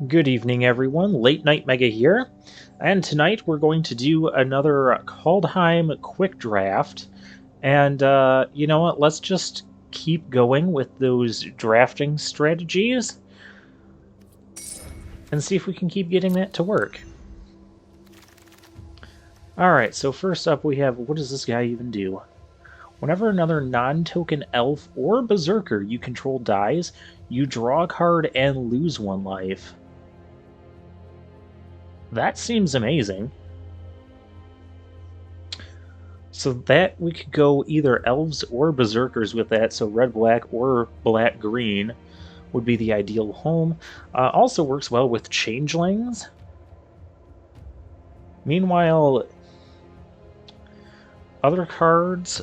Good evening, everyone. Late Night Mega here, and tonight we're going to do another Kaldheim quick draft. And you know what? Let's just keep going with those drafting strategies and see if we can keep getting that to work. Alright, so first up we have, what does this guy even do? Whenever another non-token elf or berserker you control dies, you draw a card and lose one life. That seems amazing. So that we could go either elves or berserkers with that, so red-black or black-green would be the ideal home. Also works well with changelings. Meanwhile, other cards,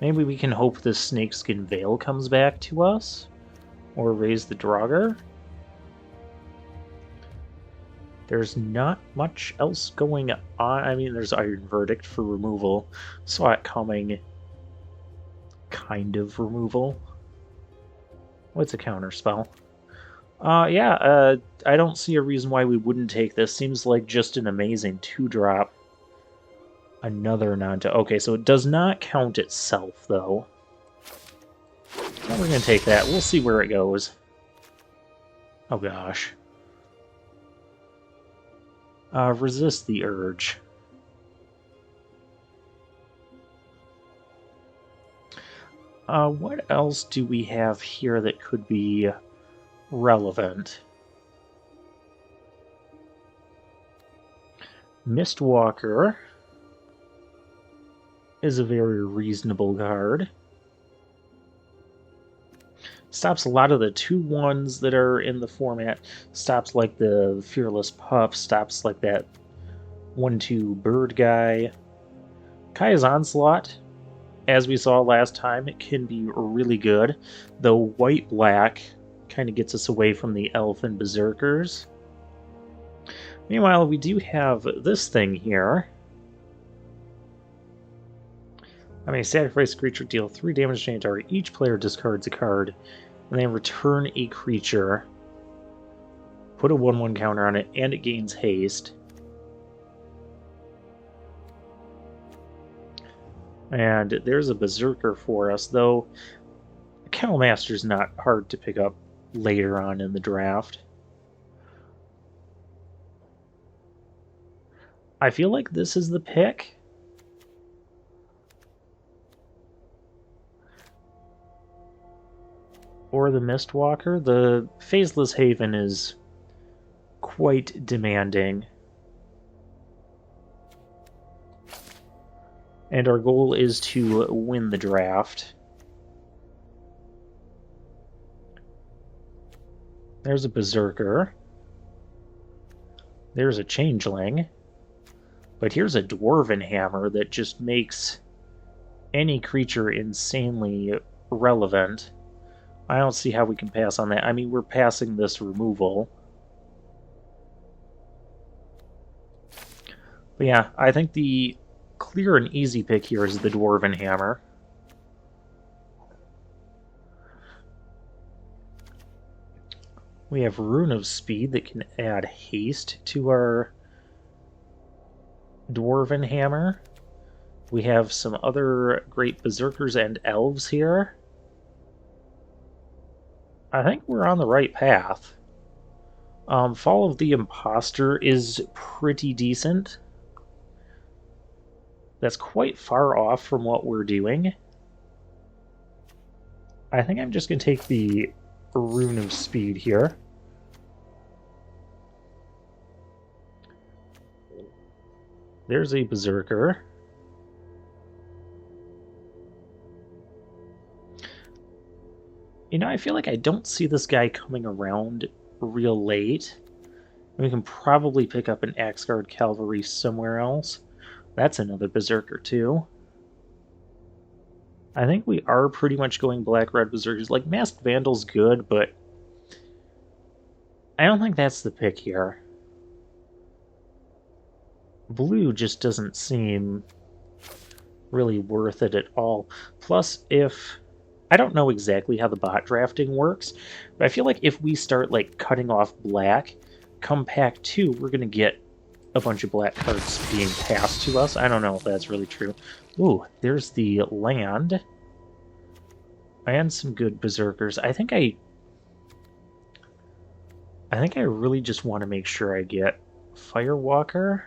maybe we can hope this Snakeskin Veil comes back to us, or raise the Draugr. There's not much else going on. I mean, there's Iron Verdict for removal. Saw it coming. Kind of removal. What's a counter spell? Yeah, I don't see a reason why we wouldn't take this. Seems like just an amazing 2-drop. Another non-to... Okay, so it does not count itself, though. Well, we're going to take that. We'll see where it goes. Oh, gosh. Resist the urge. What else do we have here that could be relevant? Mistwalker is a very reasonable card. Stops a lot of the 2/1s that are in the format. Stops like the Fearless Pup. Stops like that 1/2 bird guy. Kaya's Onslaught, as we saw last time, it can be really good. Though white-black kind of gets us away from the elf and berserkers. Meanwhile, we do have this thing here. I mean, sacrifice a creature, deal 3 damage to any target. Each player discards a card, and then return a creature. Put a 1/1 counter on it, and it gains haste. And there's a berserker for us, though Kennel Master's not hard to pick up later on in the draft. I feel like this is the pick. Or the Mistwalker. The Phaseless Haven is quite demanding. And our goal is to win the draft. There's a Berserker. There's a Changeling. But here's a Dwarven Hammer that just makes any creature insanely relevant. I don't see how we can pass on that. I mean, we're passing this removal. But yeah, I think the clear and easy pick here is the Dwarven Hammer. We have Rune of Speed that can add haste to our Dwarven Hammer. We have some other great Berserkers and Elves here. I think we're on the right path. Fall of the Imposter is pretty decent. That's quite far off from what we're doing. I think I'm just going to take the Rune of Speed here. There's a Berserker. You know, I feel like I don't see this guy coming around real late. We can probably pick up an Axguard Cavalry somewhere else. That's another Berserker, too. I think we are pretty much going Black-Red Berserkers. Like, Masked Vandal's good, but I don't think that's the pick here. Blue just doesn't seem really worth it at all. Plus, if I don't know exactly how the bot drafting works, but I feel like if we start like cutting off black, come pack 2, we're gonna get a bunch of black cards being passed to us. I don't know if that's really true. Ooh, there's the land. And some good berserkers. I think I really just want to make sure I get Firewalker.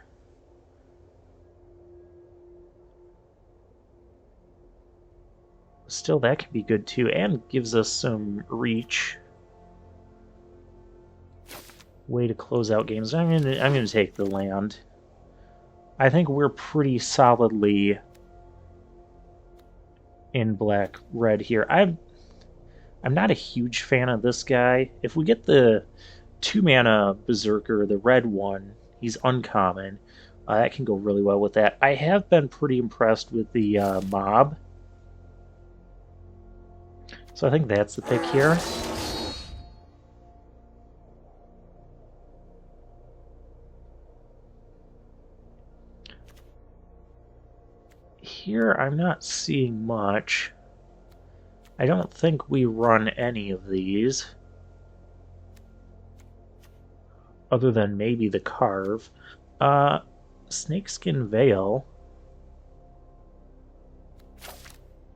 Still, that can be good too, and gives us some reach. Way to close out games. I'm gonna take the land. I think we're pretty solidly in black-red here. I'm not a huge fan of this guy. If we get the 2-mana Berserker, the red one, he's uncommon. That can go really well with that. I have been pretty impressed with the mob. So I think that's the pick here. Here, I'm not seeing much. I don't think we run any of these. Other than maybe the Carve. Snakeskin Veil.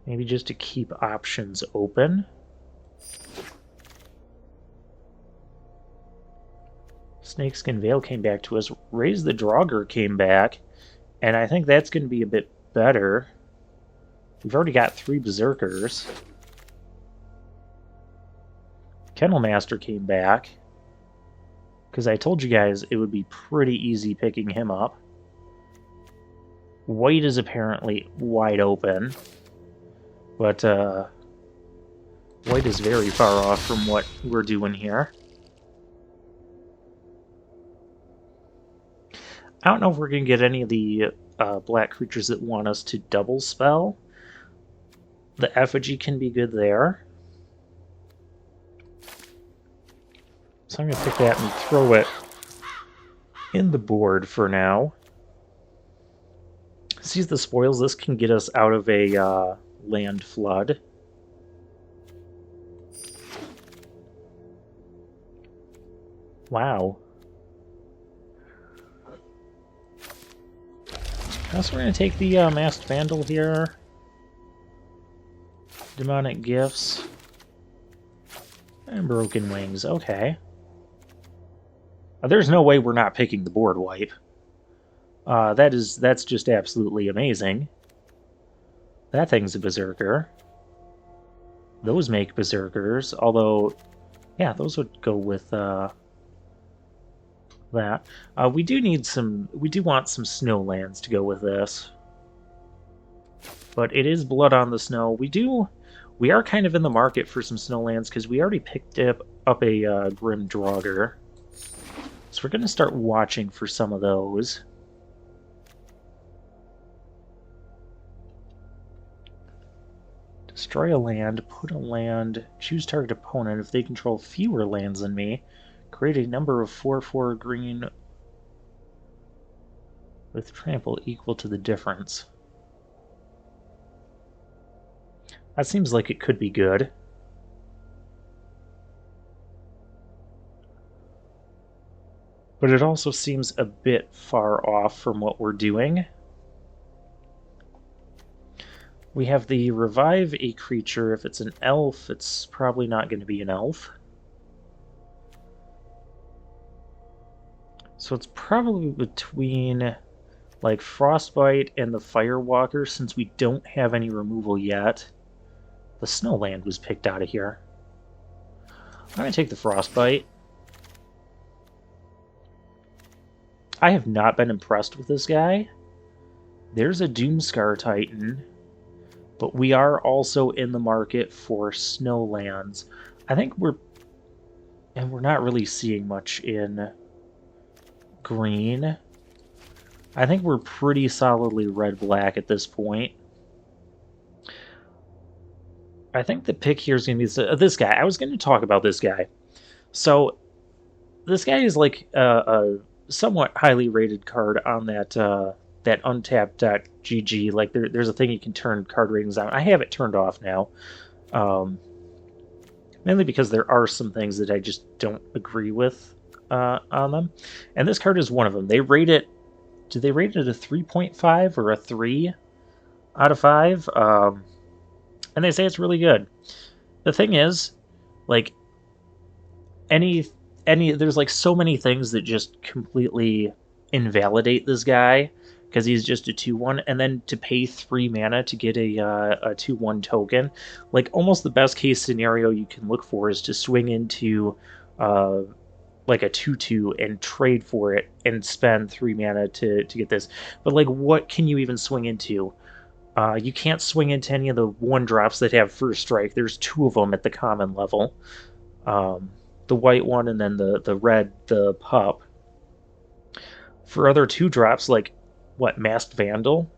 Maybe just to keep options open. Snakeskin Veil came back to us. Raise the Draugr came back. And I think that's going to be a bit better. We've already got 3 Berserkers. Kennel Master came back. Because I told you guys it would be pretty easy picking him up. White is apparently wide open. But white is very far off from what we're doing here. I don't know if we're going to get any of the black creatures that want us to double spell. The Effigy can be good there. So I'm going to pick that and throw it in the board for now. Seize the Spoils. This can get us out of a land flood. Wow. So we're going to take the Masked Vandal here. Demonic Gifts. And Broken Wings. Okay. There's no way we're not picking the board wipe. That's just absolutely amazing. That thing's a Berserker. Those make Berserkers, although, yeah, those would go with that. We do want some snowlands to go with this. But it is Blood on the Snow. We are kind of in the market for some snowlands because we already picked up a Grim Draugr. So we're going to start watching for some of those. Destroy a land, put a land, choose target opponent. If they control fewer lands than me, create a number of 4/4 green with trample equal to the difference. That seems like it could be good. But it also seems a bit far off from what we're doing. We have the revive a creature. If it's an elf, it's probably not going to be an elf. So it's probably between like Frostbite and the Firewalker, since we don't have any removal yet. The Snowland was picked out of here. I'm going to take the Frostbite. I have not been impressed with this guy. There's a Doomscar Titan, but we are also in the market for Snowlands. I think we're not really seeing much in green. I think we're pretty solidly red-black at this point. I think the pick here is going to be this guy. I was going to talk about this guy. So, this guy is like a somewhat highly rated card on that untapped.gg. Like there's a thing you can turn card ratings on. I have it turned off now. Mainly because there are some things that I just don't agree with on them. And this card is one of them. They rate it, do they rate it a 3.5 or a 3 out of 5? And they say it's really good. The thing is, like, any there's like so many things that just completely invalidate this guy because he's just a 2/1, and then to pay 3 mana to get a 2/1 token, like almost the best case scenario you can look for is to swing into uh, like a 2/2 and trade for it and spend 3 mana to get this. But like, what can you even swing into? You can't swing into any of the 1-drops that have first strike. There's 2 of them at the common level. The white one and then the red, the pup. For other 2-drops, like, what, Masked Vandal?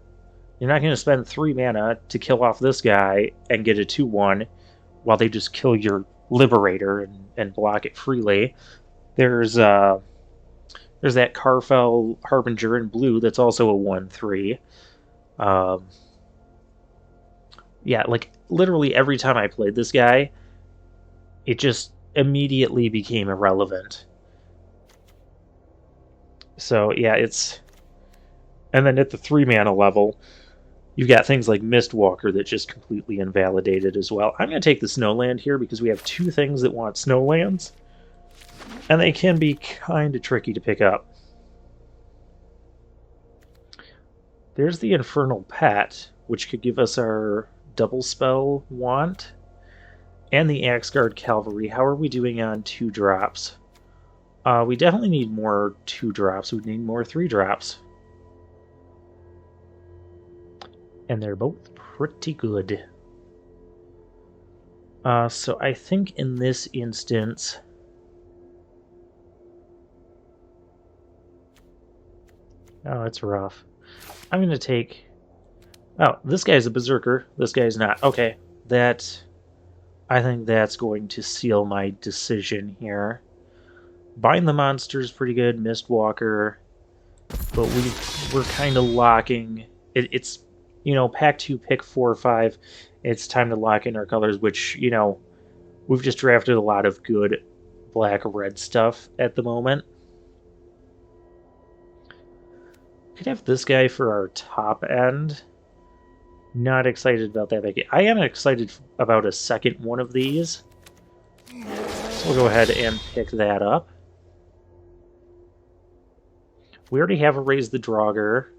You're not going to spend 3 mana to kill off this guy and get a 2/1 while they just kill your Liberator and block it freely. There's that Carfell Harbinger in blue that's also a 1/3. Yeah, like, literally every time I played this guy, it just immediately became irrelevant. So, yeah, it's... And then at the 3 mana level, you've got things like Mistwalker that just completely invalidated as well. I'm going to take the Snowland here because we have 2 things that want Snowlands, and they can be kind of tricky to pick up. There's the Infernal Pet, which could give us our double spell want, and the Axeguard Cavalry. How are we doing on 2-drops? We definitely need more 2-drops. We need more 3-drops. And they're both pretty good. So I think in this instance... Oh, it's rough. I'm going to take... Oh, this guy's a Berserker. This guy's not. Okay, I think that's going to seal my decision here. Bind the Monster's pretty good, Mistwalker, but we're kind of locking... It's, you know, pack 2, pick 4 or 5. It's time to lock in our colors, which, you know, we've just drafted a lot of good black-red stuff at the moment. Could have this guy for our top end. Not excited about that. I am excited about a second one of these. So we'll go ahead and pick that up. We already have a Raise the Draugr.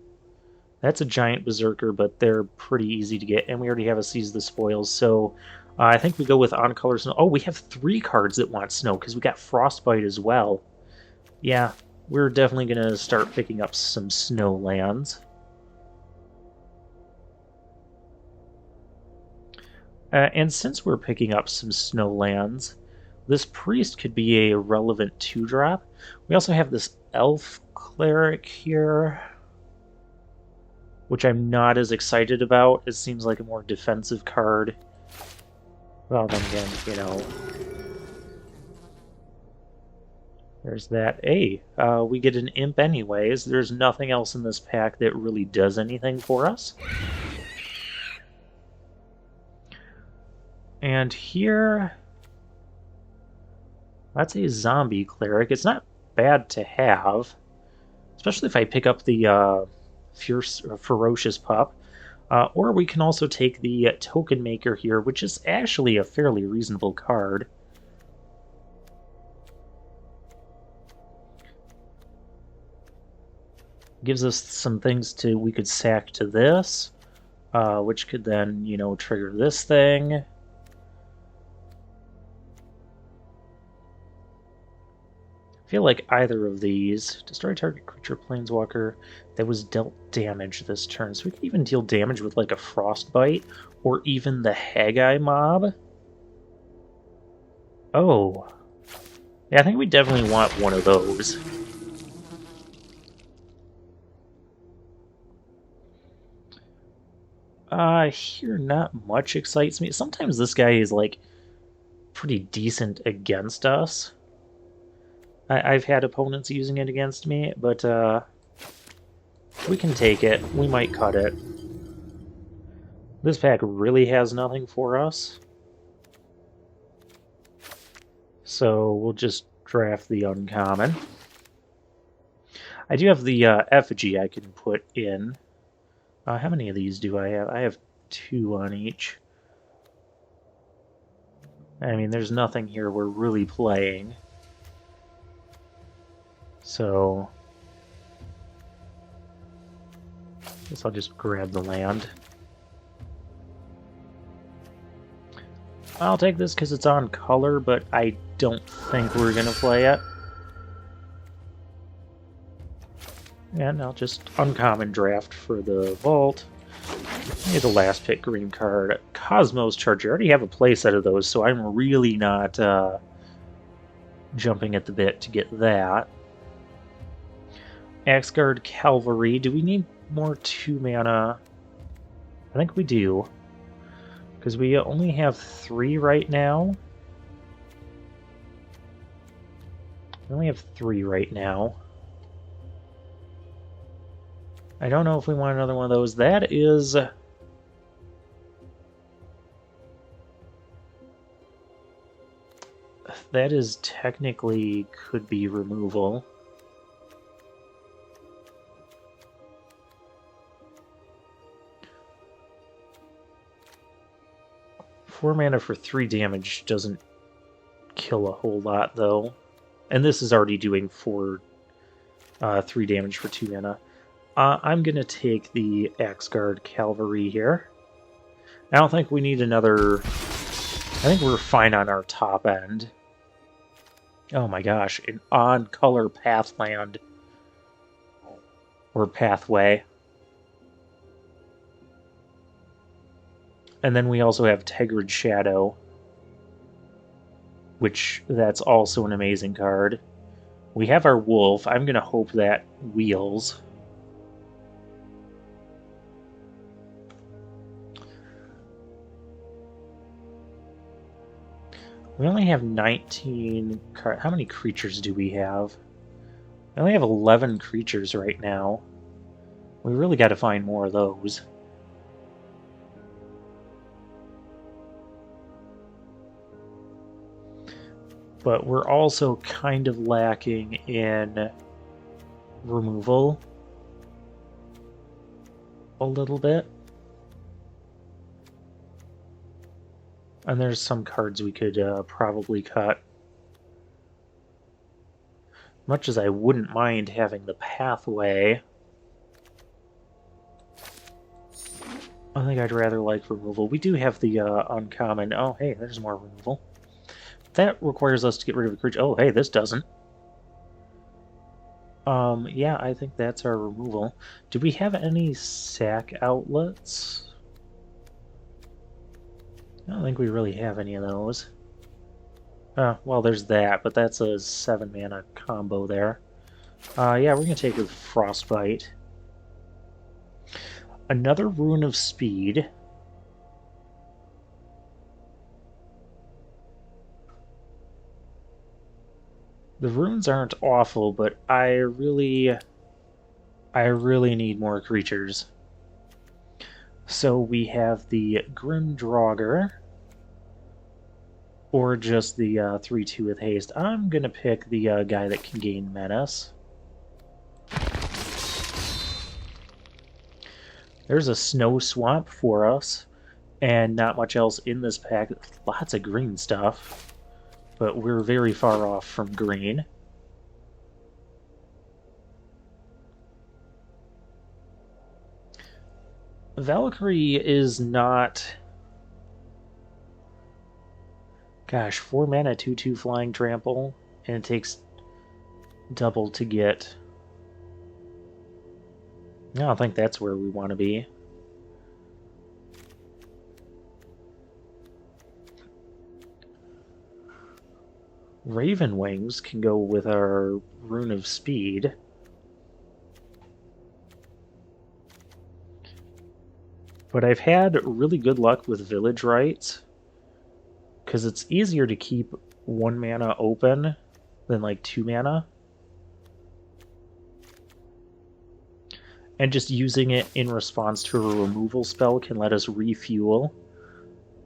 That's a giant Berserker, but they're pretty easy to get. And we already have a Seize the Spoils, so I think we go with On Color Snow. Oh, we have 3 cards that want snow, because we got Frostbite as well. Yeah, we're definitely going to start picking up some snow lands. And since we're picking up some snow lands, this Priest could be a relevant 2-drop. We also have this Elf Cleric here, which I'm not as excited about. It seems like a more defensive card. Well, then again, you know... There's that. Hey, we get an Imp anyways. There's nothing else in this pack that really does anything for us. And here... That's a Zombie Cleric. It's not bad to have, especially if I pick up the Ferocious Pup. Or we can also take the Token Maker here, which is actually a fairly reasonable card. Gives us some things we could sack to this, which could then, you know, trigger this thing. I feel like either of these, destroy target creature planeswalker that was dealt damage this turn. So we can even deal damage with like a Frostbite or even the Haggai mob. Oh. Yeah, I think we definitely want one of those. Here not much excites me. Sometimes this guy is like pretty decent against us. I've had opponents using it against me, but we can take it. We might cut it. This pack really has nothing for us. So we'll just draft the uncommon. I do have the effigy I can put in. How many of these do I have? I have 2 on each. I mean, there's nothing here we're really playing. So I guess I'll just grab the land. I'll take this because it's on color, but I don't think we're going to play it. And I'll just uncommon draft for the vault. Maybe the last pick green card. Cosmos Charger. I already have a playset of those, so I'm really not jumping at the bit to get that. Axguard Cavalry. Do we need more 2 mana? I think we do. Because we only have 3 right now. We only have 3 right now. I don't know if we want another one of those. That is... That is technically could be removal. Four mana for 3 damage doesn't kill a whole lot, though. And this is already doing 3 damage for 2 mana. I'm going to take the Axguard Cavalry here. I don't think we need another... I think we're fine on our top end. Oh my gosh, an on-color Pathland. Or Pathway. And then we also have Tegrid Shadow, which that's also an amazing card. We have our Wolf. I'm going to hope that wheels. We only have 19 cards. How many creatures do we have? We only have 11 creatures right now. We really got to find more of those. But we're also kind of lacking in removal a little bit. And there's some cards we could probably cut. Much as I wouldn't mind having the Pathway, I think I'd rather like removal. We do have the uncommon. Oh, hey, there's more removal. That requires us to get rid of a creature. Oh, hey, this doesn't. Yeah, I think that's our removal. Do we have any sack outlets? I don't think we really have any of those. Well, there's that, but that's a 7 mana combo there. Yeah, we're gonna take it with Frostbite. Another Rune of Speed. The runes aren't awful, but I really need more creatures. So we have the Grim Draugr, or just the 3/2 with haste. I'm gonna pick the guy that can gain menace. There's a snow swamp for us, and not much else in this pack. Lots of green stuff, but we're very far off from green. Valkyrie is not... Gosh, 4 mana, 2/2 flying trample, and it takes double to get... I don't think that's where we want to be. Raven Wings can go with our Rune of Speed. But I've had really good luck with Village Rites, because it's easier to keep 1 mana open than like 2 mana. And just using it in response to a removal spell can let us refuel.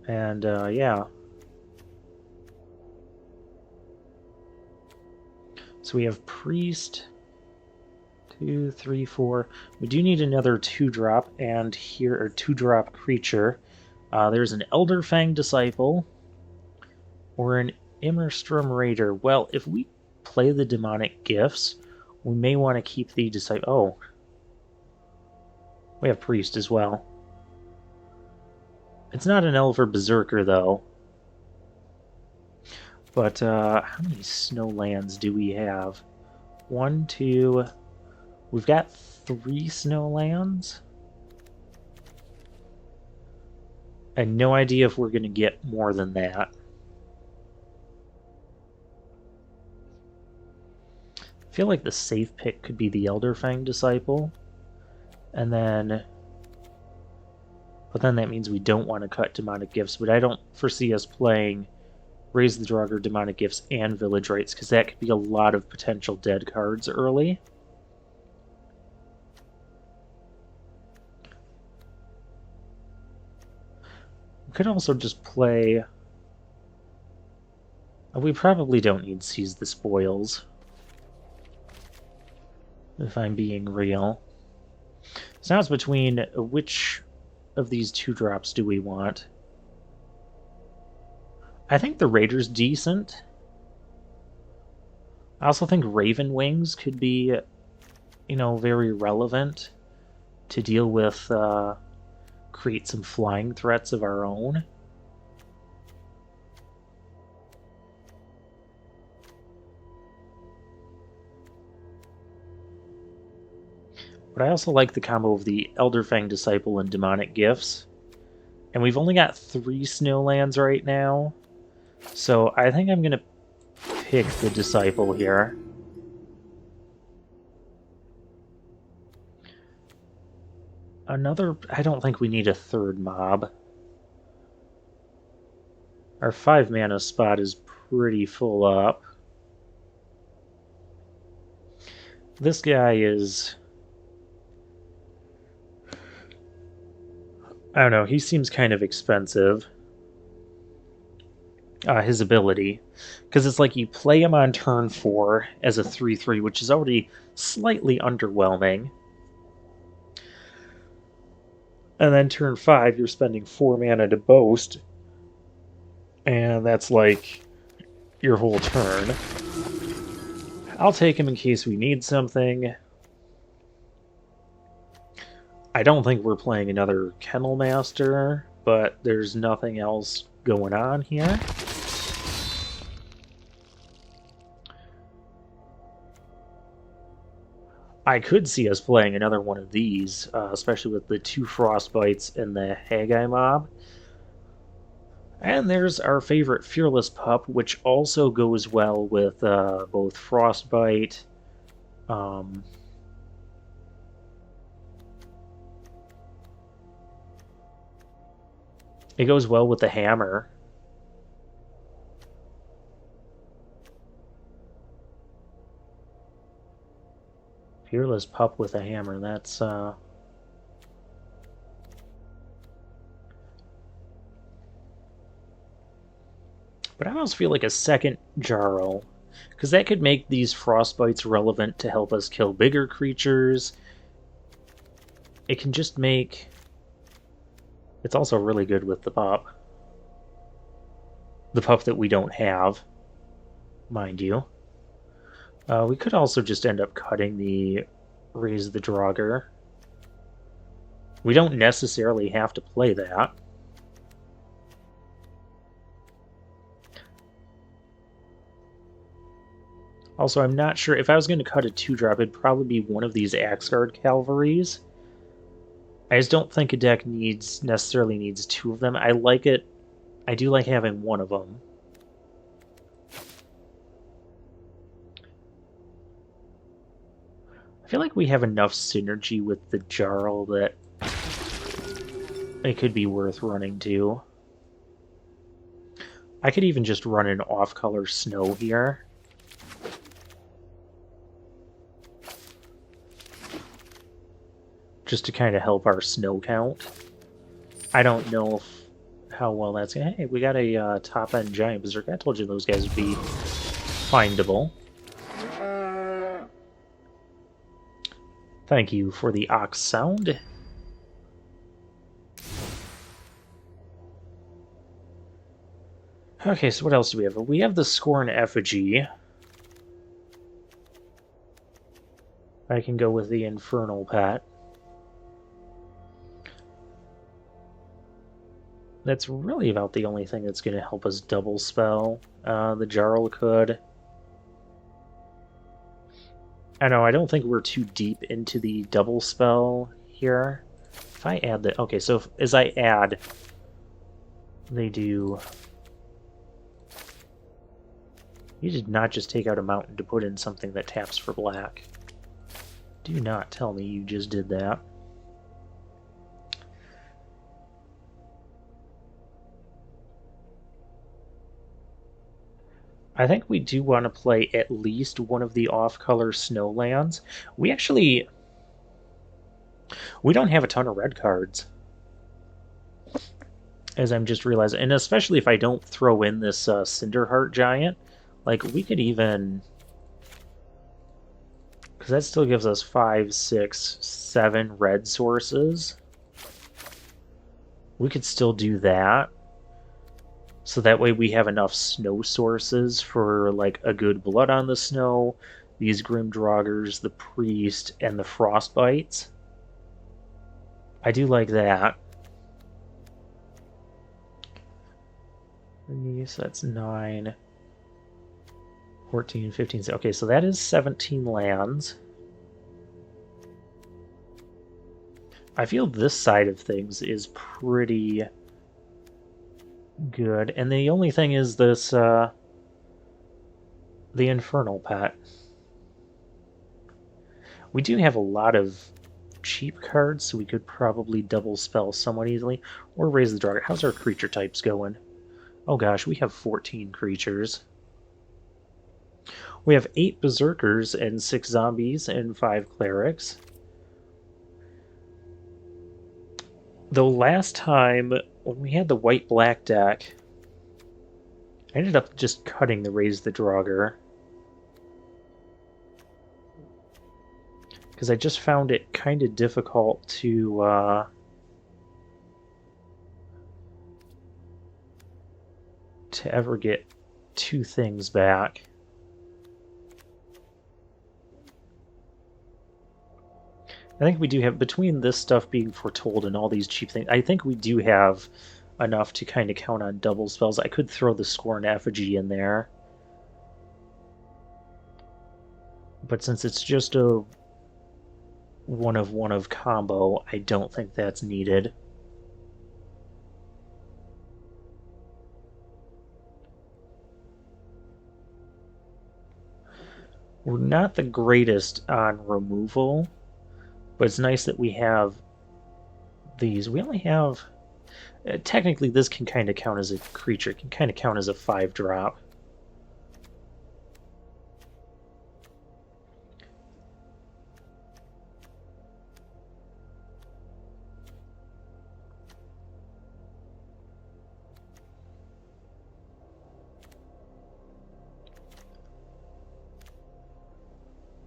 And yeah. So we have Priest, 2, 3, 4. We do need another 2-drop, and here, or 2-drop creature. There's an Elderfang Disciple, or an Immerstrom Raider. Well, if we play the Demonic Gifts, we may want to keep the Disciple. Oh. We have Priest as well. It's not an Elf or Berserker, though. But, how many Snowlands do we have? 1, 2... We've got 3 Snowlands. I have no idea if we're going to get more than that. I feel like the safe pick could be the Elderfang Disciple. And then... But then that means we don't want to cut Demonic Gifts, but I don't foresee us playing Raise the Draugr, Demonic Gifts, and Village Rites, because that could be a lot of potential dead cards early. We could also just play... We probably don't need Seize the Spoils, if I'm being real. So now it's between which of these 2-drops do we want? I think the Raider's decent. I also think Raven Wings could be, you know, very relevant to deal with, create some flying threats of our own. But I also like the combo of the Elderfang Disciple and Demonic Gifts. And we've only got 3 Snowlands right now. So I think I'm going to pick the Disciple here. I don't think we need a 3rd mob. Our 5 mana spot is pretty full up. This guy is... I don't know, he seems kind of expensive. His ability. Because it's like you play him on turn 4 as a 3/3, which is already slightly underwhelming. And then turn 5, you're spending 4 mana to boast. And that's like your whole turn. I'll take him in case we need something. I don't think we're playing another Kennel Master, but there's nothing else going on here. I could see us playing another one of these, especially with the 2 Frostbites and the Haggai mob. And there's our favorite Fearless Pup, which also goes well with both Frostbite, it goes well with the Hammer. Fearless Pup with a Hammer, that's... But I almost feel like a second Jarl, because that could make these Frostbites relevant to help us kill bigger creatures. It can just make... It's also really good with the pup. The pup that we don't have, mind you. We could also just end up cutting the Raise the Draugr. We don't necessarily have to play that. Also, I'm not sure, if I was going to cut a 2-drop, it'd probably be one of these Axgard Cavalries. I just don't think a deck necessarily needs 2 of them. I like it. I do like having one of them. I feel like we have enough synergy with the Jarl that it could be worth running to. I could even just run an off-color Snow here. Just to kind of help our snow count. I don't know how well that's gonna... Hey, we got a top-end Giant Berserker. I told you those guys would be findable. Thank you for the ox sound. Okay, so what else do we have? We have the Scorn Effigy. I can go with the Infernal Pet. That's really about the only thing that's going to help us double spell. The Jarl could. I know, I don't think we're too deep into the double spell here. If I add the... Okay, so as I add, they do... You did not just take out a mountain to put in something that taps for black. Do not tell me you just did that. I think we do want to play at least one of the off-color snowlands. We don't have a ton of red cards, as I'm just realizing. And especially if I don't throw in this Cinderheart Giant, like, we could even... Because that still gives us 5, 6, 7 red sources. We could still do that. So that way we have enough snow sources for, like, a good Blood on the Snow, these Grimdraugrs, the Priest, and the Frostbites. I do like that. So that's 9, 14, 15. Okay, so that is 17 lands. I feel this side of things is pretty good. And the only thing is this, the Infernal Pet. We do have a lot of cheap cards, so we could probably double spell somewhat easily. Or raise the draw. How's our creature types going? Oh gosh, we have 14 creatures. We have 8 Berserkers and 6 Zombies and 5 Clerics. Though last time, when we had the white-black deck, I ended up just cutting the Raise the Draugr. Because I just found it kind of difficult to ever get 2 things back. I think we do have, between this stuff being foretold and all these cheap things, I think we do have enough to kind of count on double spells. I could throw the Scorn Effigy in there. But since it's just a one of combo, I don't think that's needed. We're not the greatest on removal, but it's nice that we have these. We only have... technically, this can kind of count as a creature. It can kind of count as a 5-drop.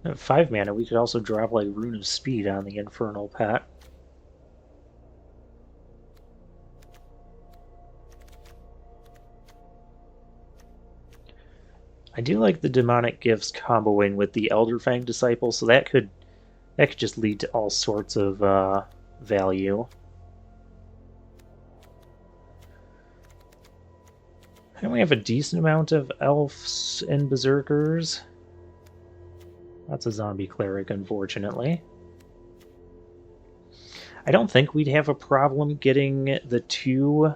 At 5 mana, we could also drop like Rune of Speed on the Infernal Pet. I do like the Demonic Gifts comboing with the Elderfang Disciple, so that could just lead to all sorts of value. And we have a decent amount of Elves and Berserkers. That's a Zombie Cleric, unfortunately. I don't think we'd have a problem getting the 2.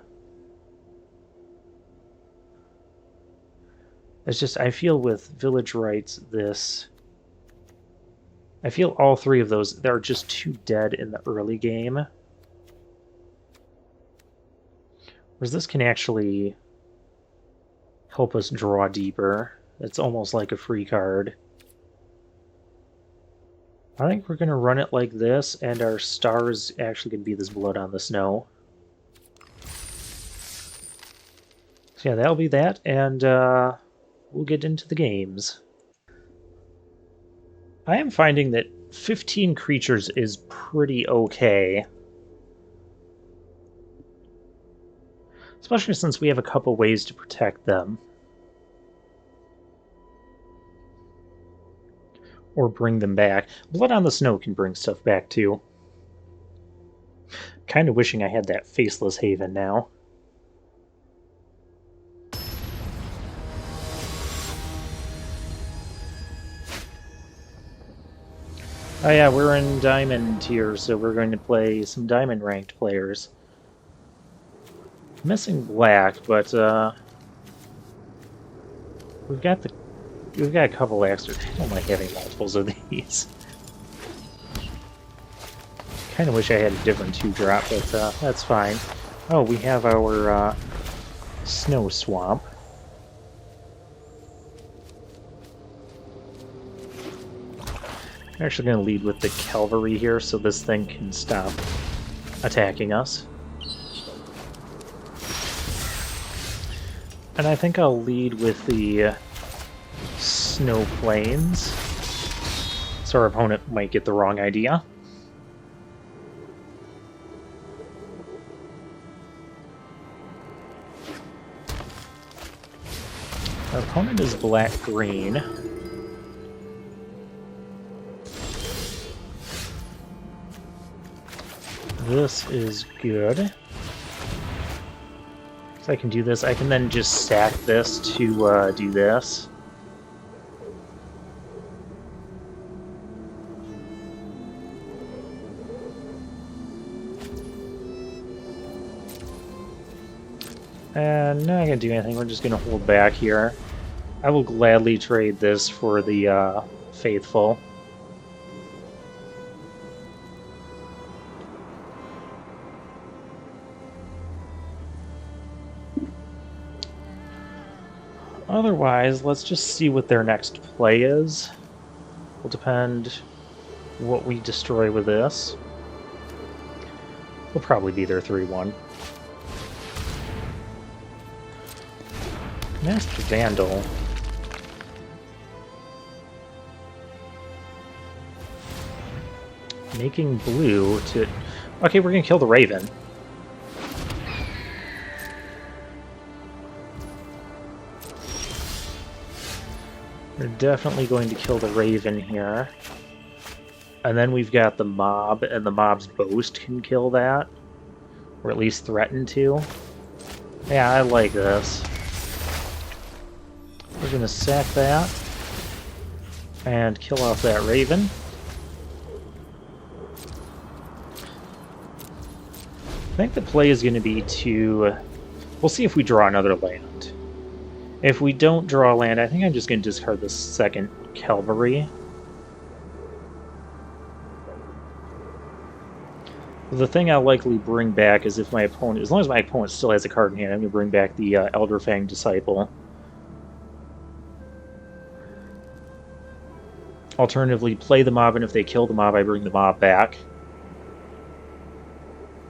It's just, I feel with Village Rites, this... I feel all 3 of those, they're just too dead in the early game. Whereas this can actually help us draw deeper. It's almost like a free card. I think we're going to run it like this, and our star is actually going to be this Blood on the Snow. So yeah, that'll be that, and we'll get into the games. I am finding that 15 creatures is pretty okay. Especially since we have a couple ways to protect them. Or bring them back. Blood on the Snow can bring stuff back too. Kind of wishing I had that Faceless Haven now. Oh yeah, we're in Diamond tier, so we're going to play some Diamond ranked players. Missing Black, but we've got a couple extra. I don't like having multiples of these. Kind of wish I had a different 2-drop, but that's fine. Oh, we have our Snow Swamp. I'm actually going to lead with the Cavalry here so this thing can stop attacking us. And I think I'll lead with the Snow Plains, so our opponent might get the wrong idea. Our opponent is black-green. This is good. So I can do this. I can then just stack this to do this. And not gonna do anything. We're just gonna hold back here. I will gladly trade this for the Faithful. Otherwise, let's just see what their next play is. Will depend what we destroy with this. Will probably be their 3-1. Master Vandal. Making blue to... Okay, we're gonna kill the Raven. We're definitely going to kill the Raven here. And then we've got the mob, and the mob's boast can kill that. Or at least threaten to. Yeah, I like this. We're going to sack that. And kill off that Raven. I think the play is going to be to... We'll see if we draw another land. If we don't draw land, I think I'm just going to discard the second Cavalry. The thing I'll likely bring back is if my opponent, as long as my opponent still has a card in hand, I'm going to bring back the Elderfang Disciple. Alternatively, play the mob, and if they kill the mob, I bring the mob back.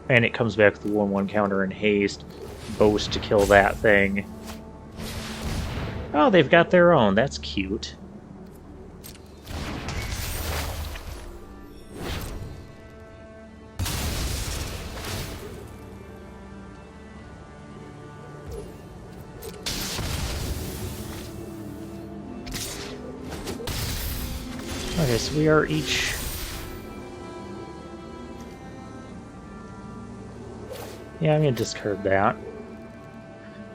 And it comes back with the 1/1 counter in haste. Boast to kill that thing. Oh, they've got their own. That's cute. Okay, so we are each... Yeah, I'm going to discard that.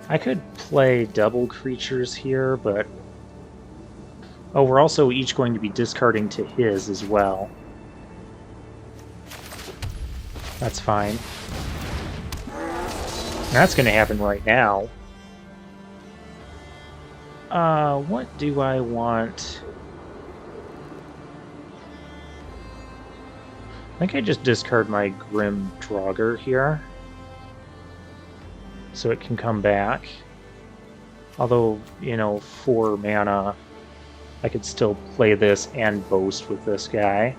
I could play double creatures here, but... Oh, we're also each going to be discarding to his as well. That's fine. That's going to happen right now. What do I want? I think I just discard my Grim Draugr here. So it can come back. Although, you know, 4 mana, I could still play this and boast with this guy.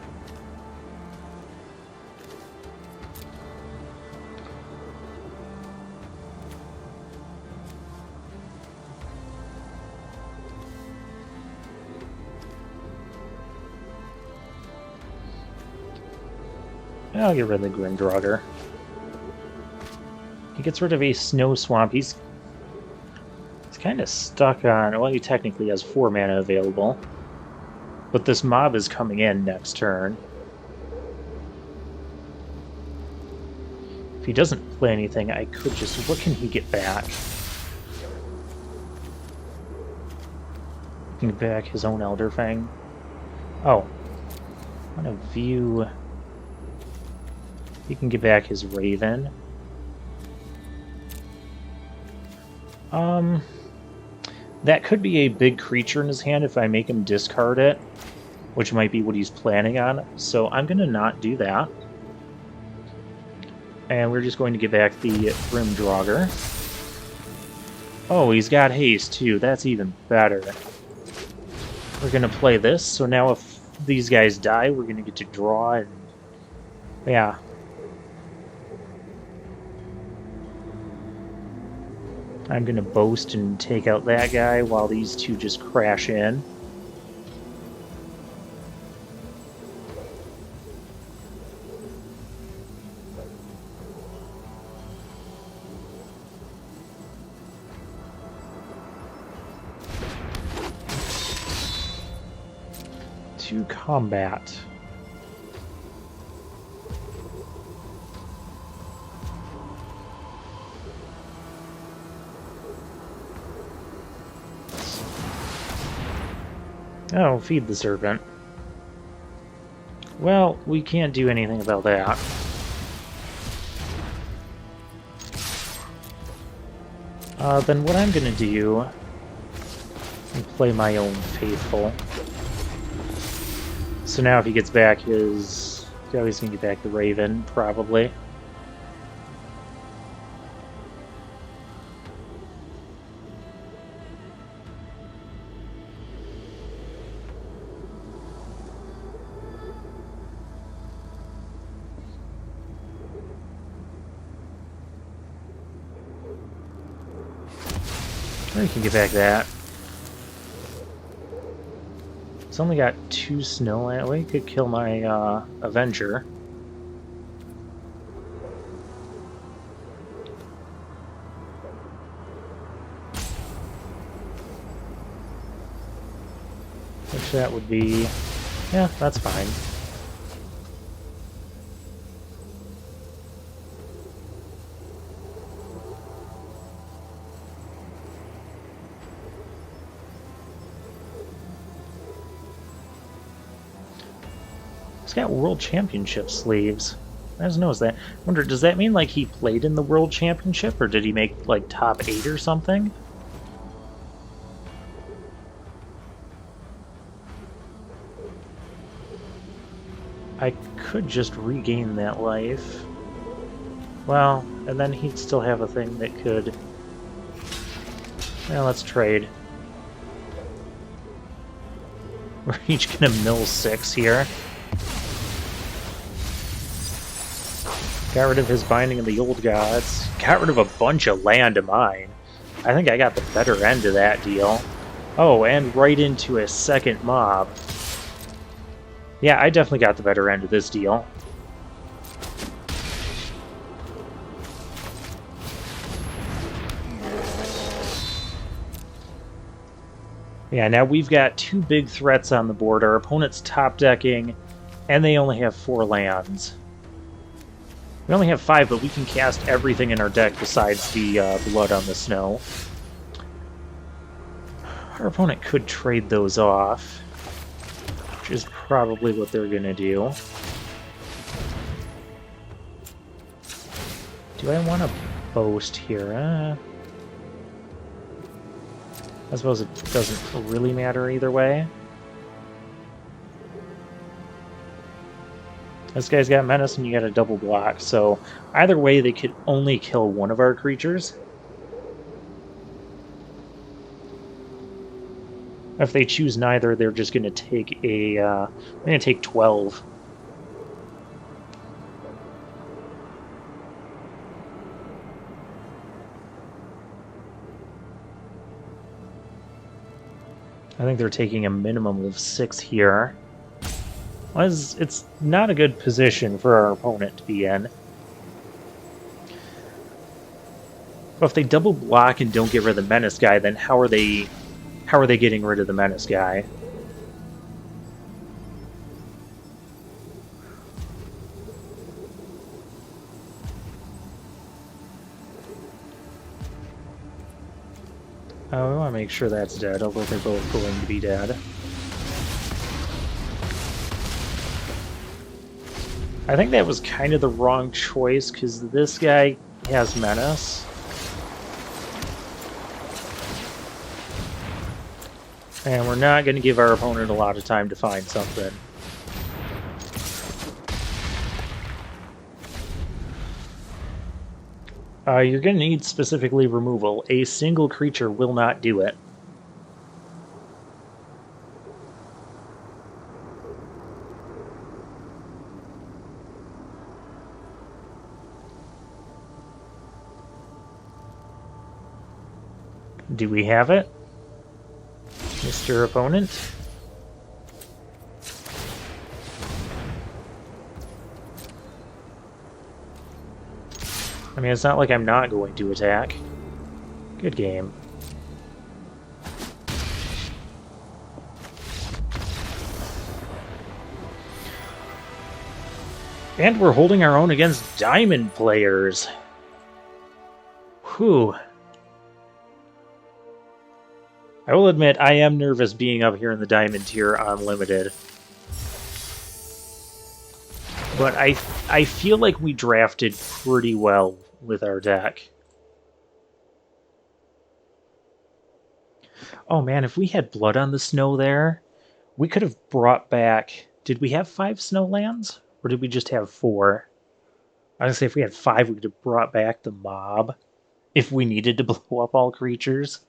I'll get rid of the Grimdrauger. He gets rid of a Snow Swamp. He's kind of stuck on... Well, he technically has 4 mana available. But this mob is coming in next turn. If he doesn't play anything, I could just... What can he get back? He can get back his own Elderfang. Oh. I want to view... He can get back his Raven. That could be a big creature in his hand if I make him discard it, which might be what he's planning on. So I'm going to not do that. And we're just going to get back the Grimdrauger. Oh, he's got haste too. That's even better. We're going to play this. So now if these guys die, we're going to get to draw. And yeah. I'm going to boast and take out that guy while these two just crash in. To combat. Oh, feed the serpent. Well, we can't do anything about that. Then what I'm gonna do is play my own faithful. So now if he gets back his... He's gonna get back the Raven, probably. We can get back that. It's only got 2 snow land. We could kill my Avenger. Which that would be... Yeah, that's fine. He's got World Championship sleeves. I just noticed that. I wonder, does that mean like he played in the World Championship, or did he make like top 8 or something? I could just regain that life. Well, and then he'd still have a thing that could... Well, let's trade. We're each gonna mill 6 here. Got rid of his Binding of the Old Gods. Got rid of a bunch of land of mine. I think I got the better end of that deal. Oh, and right into a second mob. Yeah, I definitely got the better end of this deal. Yeah, now we've got 2 big threats on the board. Our opponent's top decking, and they only have 4 lands. We only have 5, but we can cast everything in our deck besides the Blood on the Snow. Our opponent could trade those off, which is probably what they're going to do. Do I want to boast here? I suppose it doesn't really matter either way. This guy's got Menace and you got a double block, so either way they could only kill one of our creatures. If they choose neither, they're just going to take a... they're going to take 12. I think they're taking a minimum of 6 here. Well, it's not a good position for our opponent to be in. But if they double block and don't get rid of the menace guy, then how are they getting rid of the menace guy? Oh, we want to make sure that's dead, although they're both going to be dead. I think that was kind of the wrong choice, because this guy has menace. And we're not going to give our opponent a lot of time to find something. You're going to need specifically removal. A single creature will not do it. Do we have it, Mr. Opponent? I mean, it's not like I'm not going to attack. Good game. And we're holding our own against diamond players. Whew. I will admit, I am nervous being up here in the diamond tier on limited. But I feel like we drafted pretty well with our deck. Oh man, if we had blood on the snow there, we could have brought back... Did we have 5 snow lands? Or did we just have 4? I was gonna say if we had 5, we could have brought back the mob if we needed to blow up all creatures.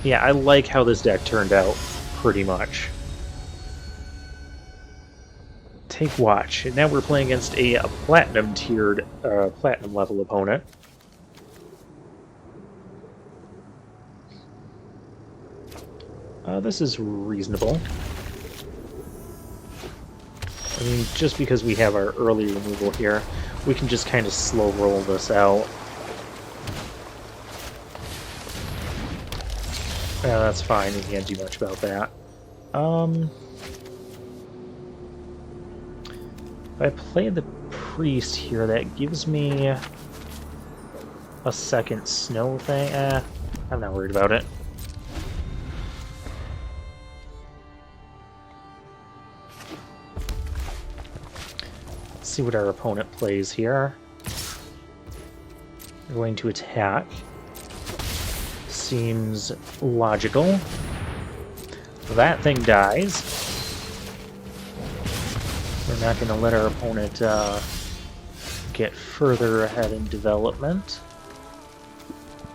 Yeah, I like how this deck turned out, pretty much. Take watch. And now we're playing against a platinum-tiered, platinum-level opponent. This is reasonable. I mean, just because we have our early removal here, we can just kind of slow roll this out. Yeah, that's fine. We can't do much about that. If I play the priest here, that gives me a second snow thing. I'm not worried about it. Let's see what our opponent plays here. We're going to attack. Seems logical. That thing dies. We're not going to let our opponent get further ahead in development.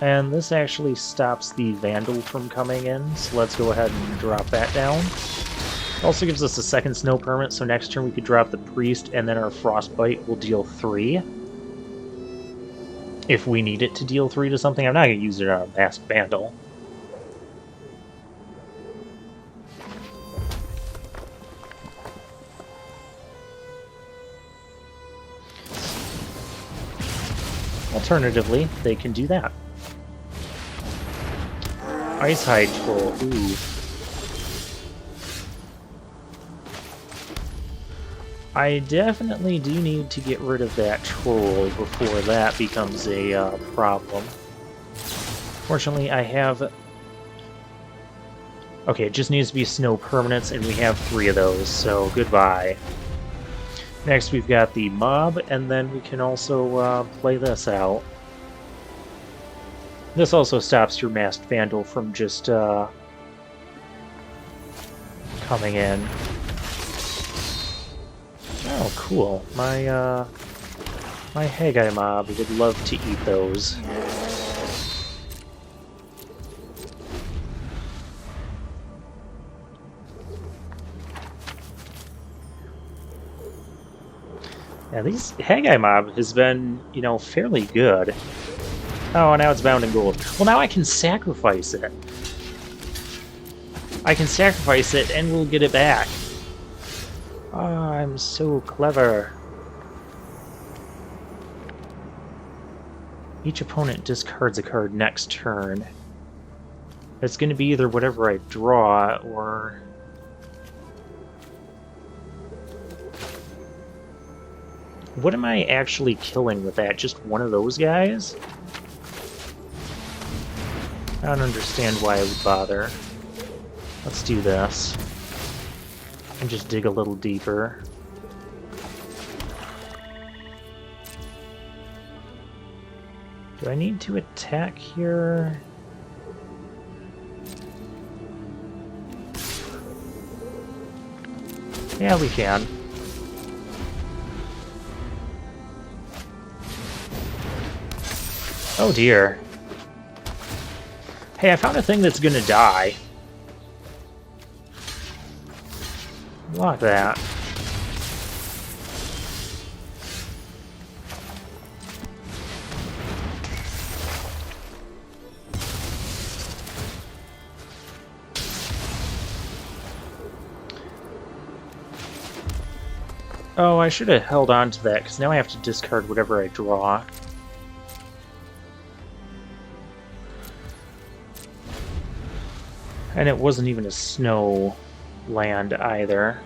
And this actually stops the Vandal from coming in, so let's go ahead and drop that down. It also gives us a second snow permanent, so next turn we could drop the Priest, and then our Frostbite will deal 3. If we need it to deal 3 to something. I'm not going to use it on a Masked Vandal. Alternatively, they can do that. Ice Hide Troll. Ooh. I definitely do need to get rid of that troll before that becomes a problem. Fortunately, I have... Okay, it just needs to be snow permanents, and we have 3 of those, so goodbye. Next, we've got the mob, and then we can also play this out. This also stops your Masked Vandal from just coming in. Oh, cool. My Haggai mob would love to eat those. Yeah, these Haggai mob has been, you know, fairly good. Oh, now it's bound in gold. Well, now I can sacrifice it. I can sacrifice it and we'll get it back. Ah, I'm so clever. Each opponent discards a card next turn. It's going to be either whatever I draw or... What am I actually killing with that? Just one of those guys? I don't understand why I would bother. Let's do this. And just dig a little deeper. Do I need to attack here? Yeah, we can. Oh dear. Hey, I found a thing that's gonna die. Lock that. Oh, I should have held on to that, because now I have to discard whatever I draw. And it wasn't even a snow land either.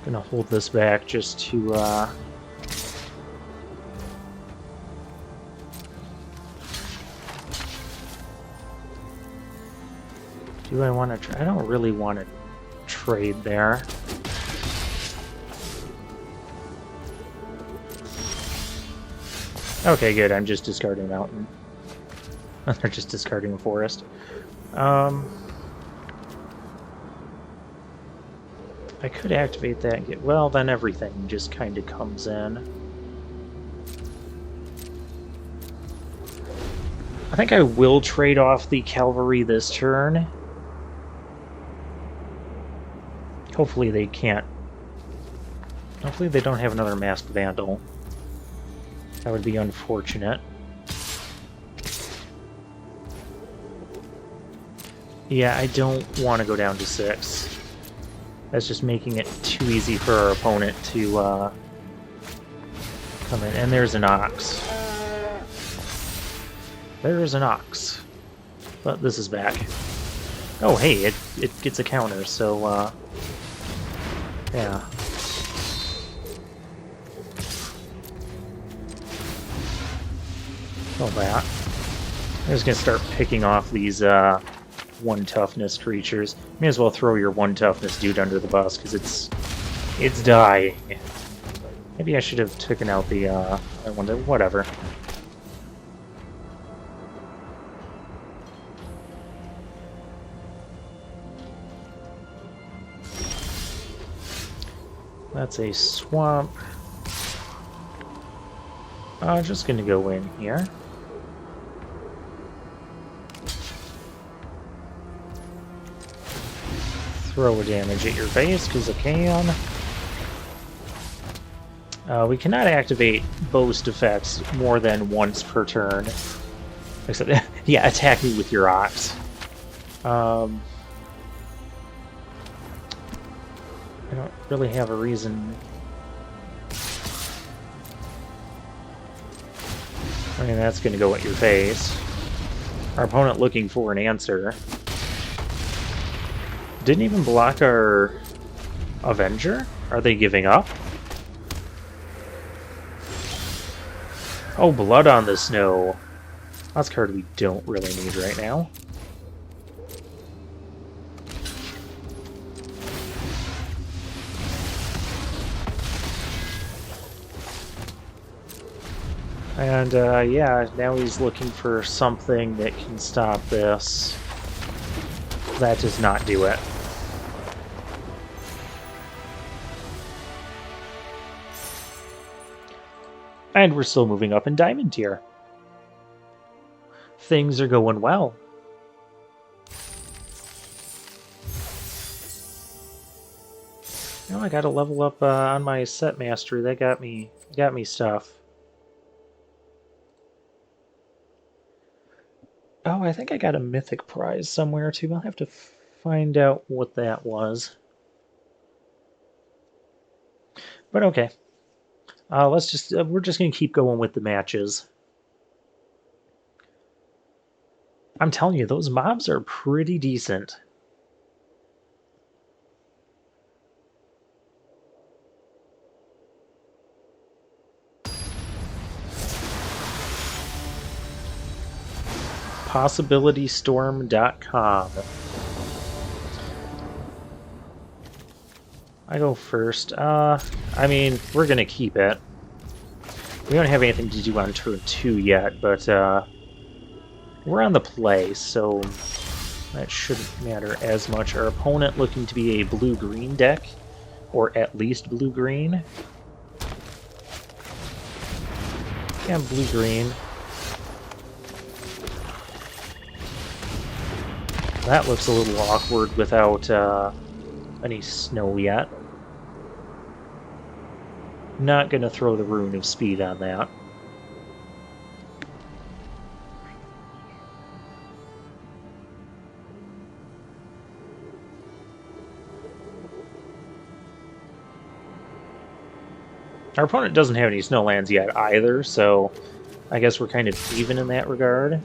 Gonna hold this back just to, do I want to try? I don't really want to trade there. Okay, good. I'm just discarding mountain. They're just discarding a forest. I could activate that and get... Well, then everything just kind of comes in. I think I will trade off the cavalry this turn. Hopefully they can't... Hopefully they don't have another masked vandal. That would be unfortunate. Yeah, I don't want to go down to 6. That's just making it too easy for our opponent to come in. And there's an ox. There's an ox. But this is back. Oh, hey, it gets a counter, so, yeah. Kill that. I'm just gonna start picking off these, 1 toughness creatures. May as well throw your 1 toughness dude under the bus, because it's dying. Maybe I should have taken out the, whatever. That's a swamp. Just gonna go in here. Throw a damage at your face, because I can. We cannot activate boast effects more than once per turn. Except, yeah, attack me with your ox. I don't really have a reason. I mean, that's going to go at your face. Our opponent looking for an answer. Didn't even block our Avenger? Are they giving up? Oh, Blood on the Snow. That's a card we don't really need right now. And, yeah, now he's looking for something that can stop this. That does not do it. And we're still moving up in Diamond tier. Things are going well. Now I gotta level up on my set mastery. That got me stuff. Oh, I think I got a mythic prize somewhere too. I'll have to find out what that was. But okay. Let's just we're just gonna keep going with the matches. I'm telling you, those mobs are pretty decent. Possibilitystorm.com. I go first. I mean, we're gonna keep it. We don't have anything to do on turn 2 yet, but we're on the play, so that shouldn't matter as much. Our opponent looking to be a blue-green deck, or at least blue-green. Yeah, blue-green. That looks a little awkward without any snow yet. Not gonna throw the Rune of Speed on that. Our opponent doesn't have any snowlands yet either, so I guess we're kind of even in that regard.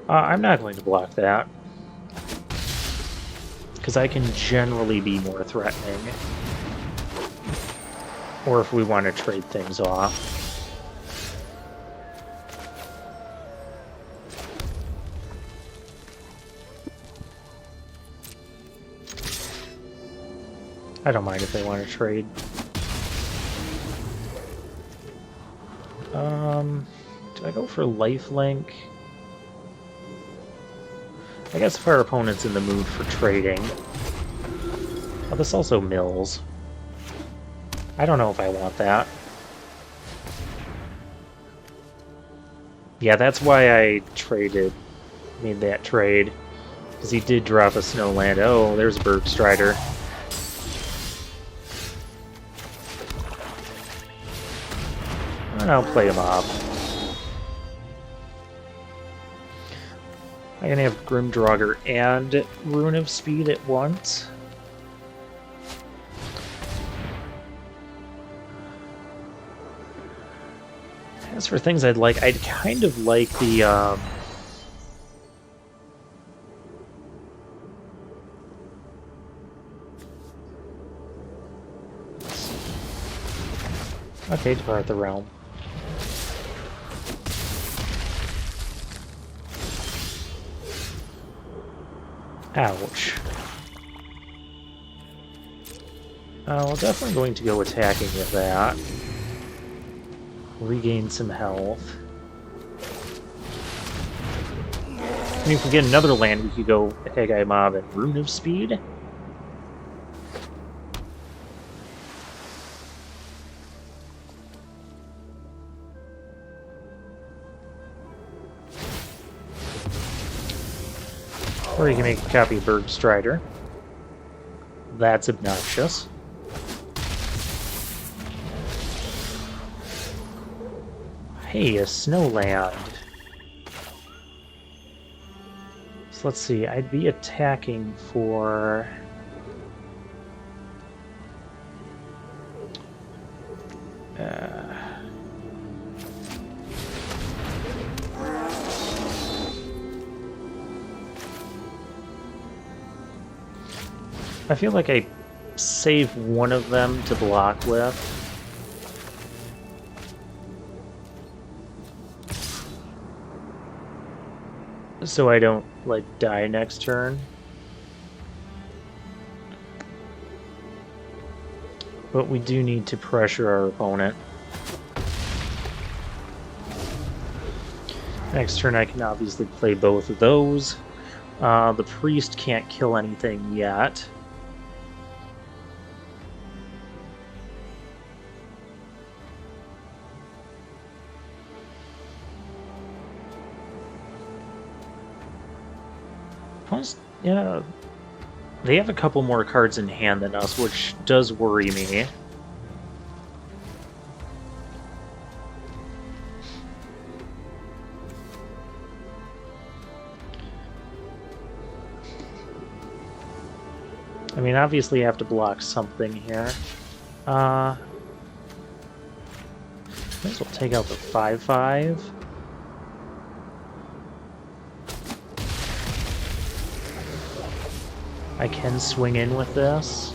I'm not going to block that, because I can generally be more threatening. Or if we want to trade things off. I don't mind if they want to trade. Do I go for lifelink? I guess if our opponent's in the mood for trading. Oh, this also mills. I don't know if I want that. Yeah, that's why I made that trade. Because he did drop a snowland. Oh, there's a Bergstrider. And I'll play a mob. I can have Grimdrauger and Rune of Speed at once. As for things I'd kind of like the okay, Depart the Realm. Ouch. We're definitely going to go attacking with that. Regain some health. I mean, if we get another land, we could go Haggai Mob and Rune of Speed. Or you can make a copy of Bergstrider. That's obnoxious. Hey, a snowland. So let's see, I'd be attacking for... I feel like I save one of them to block with. So I don't, like, die next turn. But we do need to pressure our opponent. Next turn I can obviously play both of those. The priest can't kill anything yet. Yeah, they have a couple more cards in hand than us, which does worry me. I mean, obviously I have to block something here. Might as well take out the 5/5. I can swing in with this.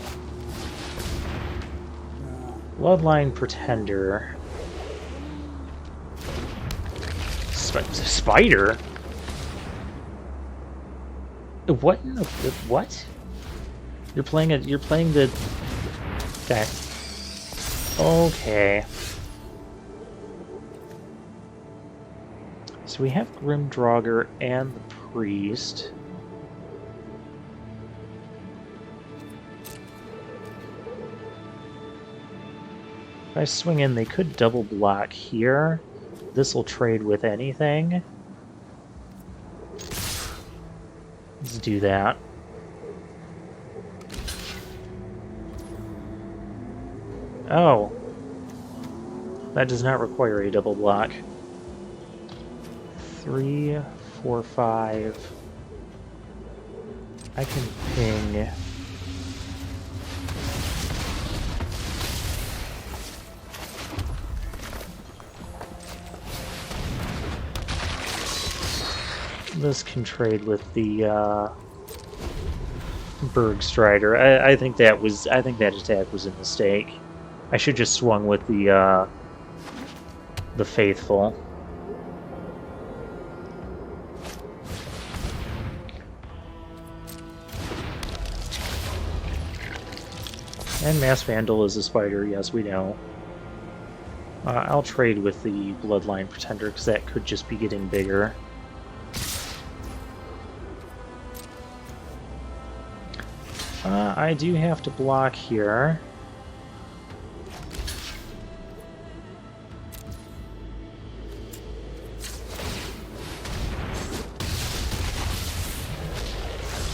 Bloodline Pretender. Spider? What in the what? You're playing the okay. Okay. So we have Grim Draugr and the Priest. If I swing in, they could double block here. This will trade with anything. Let's do that. Oh. That does not require a double block. 3, 4, 5. I can ping. This can trade with the Bergstrider. I think that attack was a mistake. I should just swung with the Faithful. And Mass Vandal is a spider, yes, we know. I'll trade with the Bloodline Pretender, because that could just be getting bigger. I do have to block here.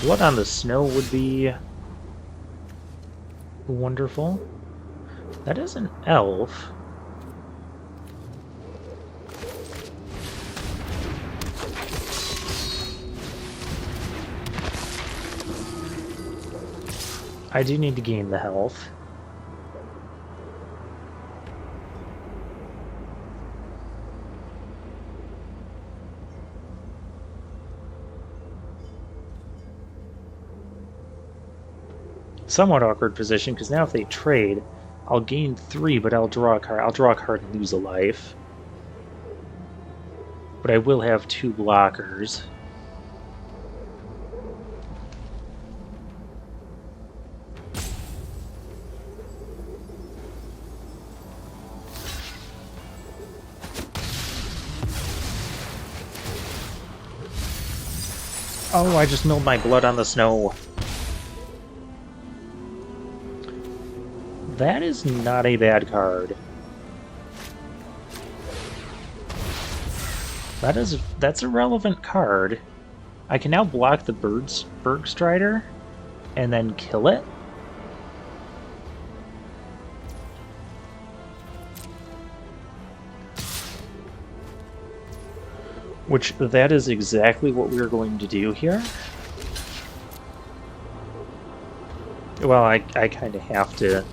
Blood on the Snow would be wonderful. That is an elf. I do need to gain the health. Somewhat awkward position, because now if they trade, I'll gain 3, but I'll draw a card. I'll draw a card and lose a life. But I will have 2 blockers. Oh, I just milled my Blood on the Snow. That is not a bad card. That's a relevant card. I can now block the Bergstrider and then kill it. Which, that is exactly what we're going to do here. Well, I kind of have to.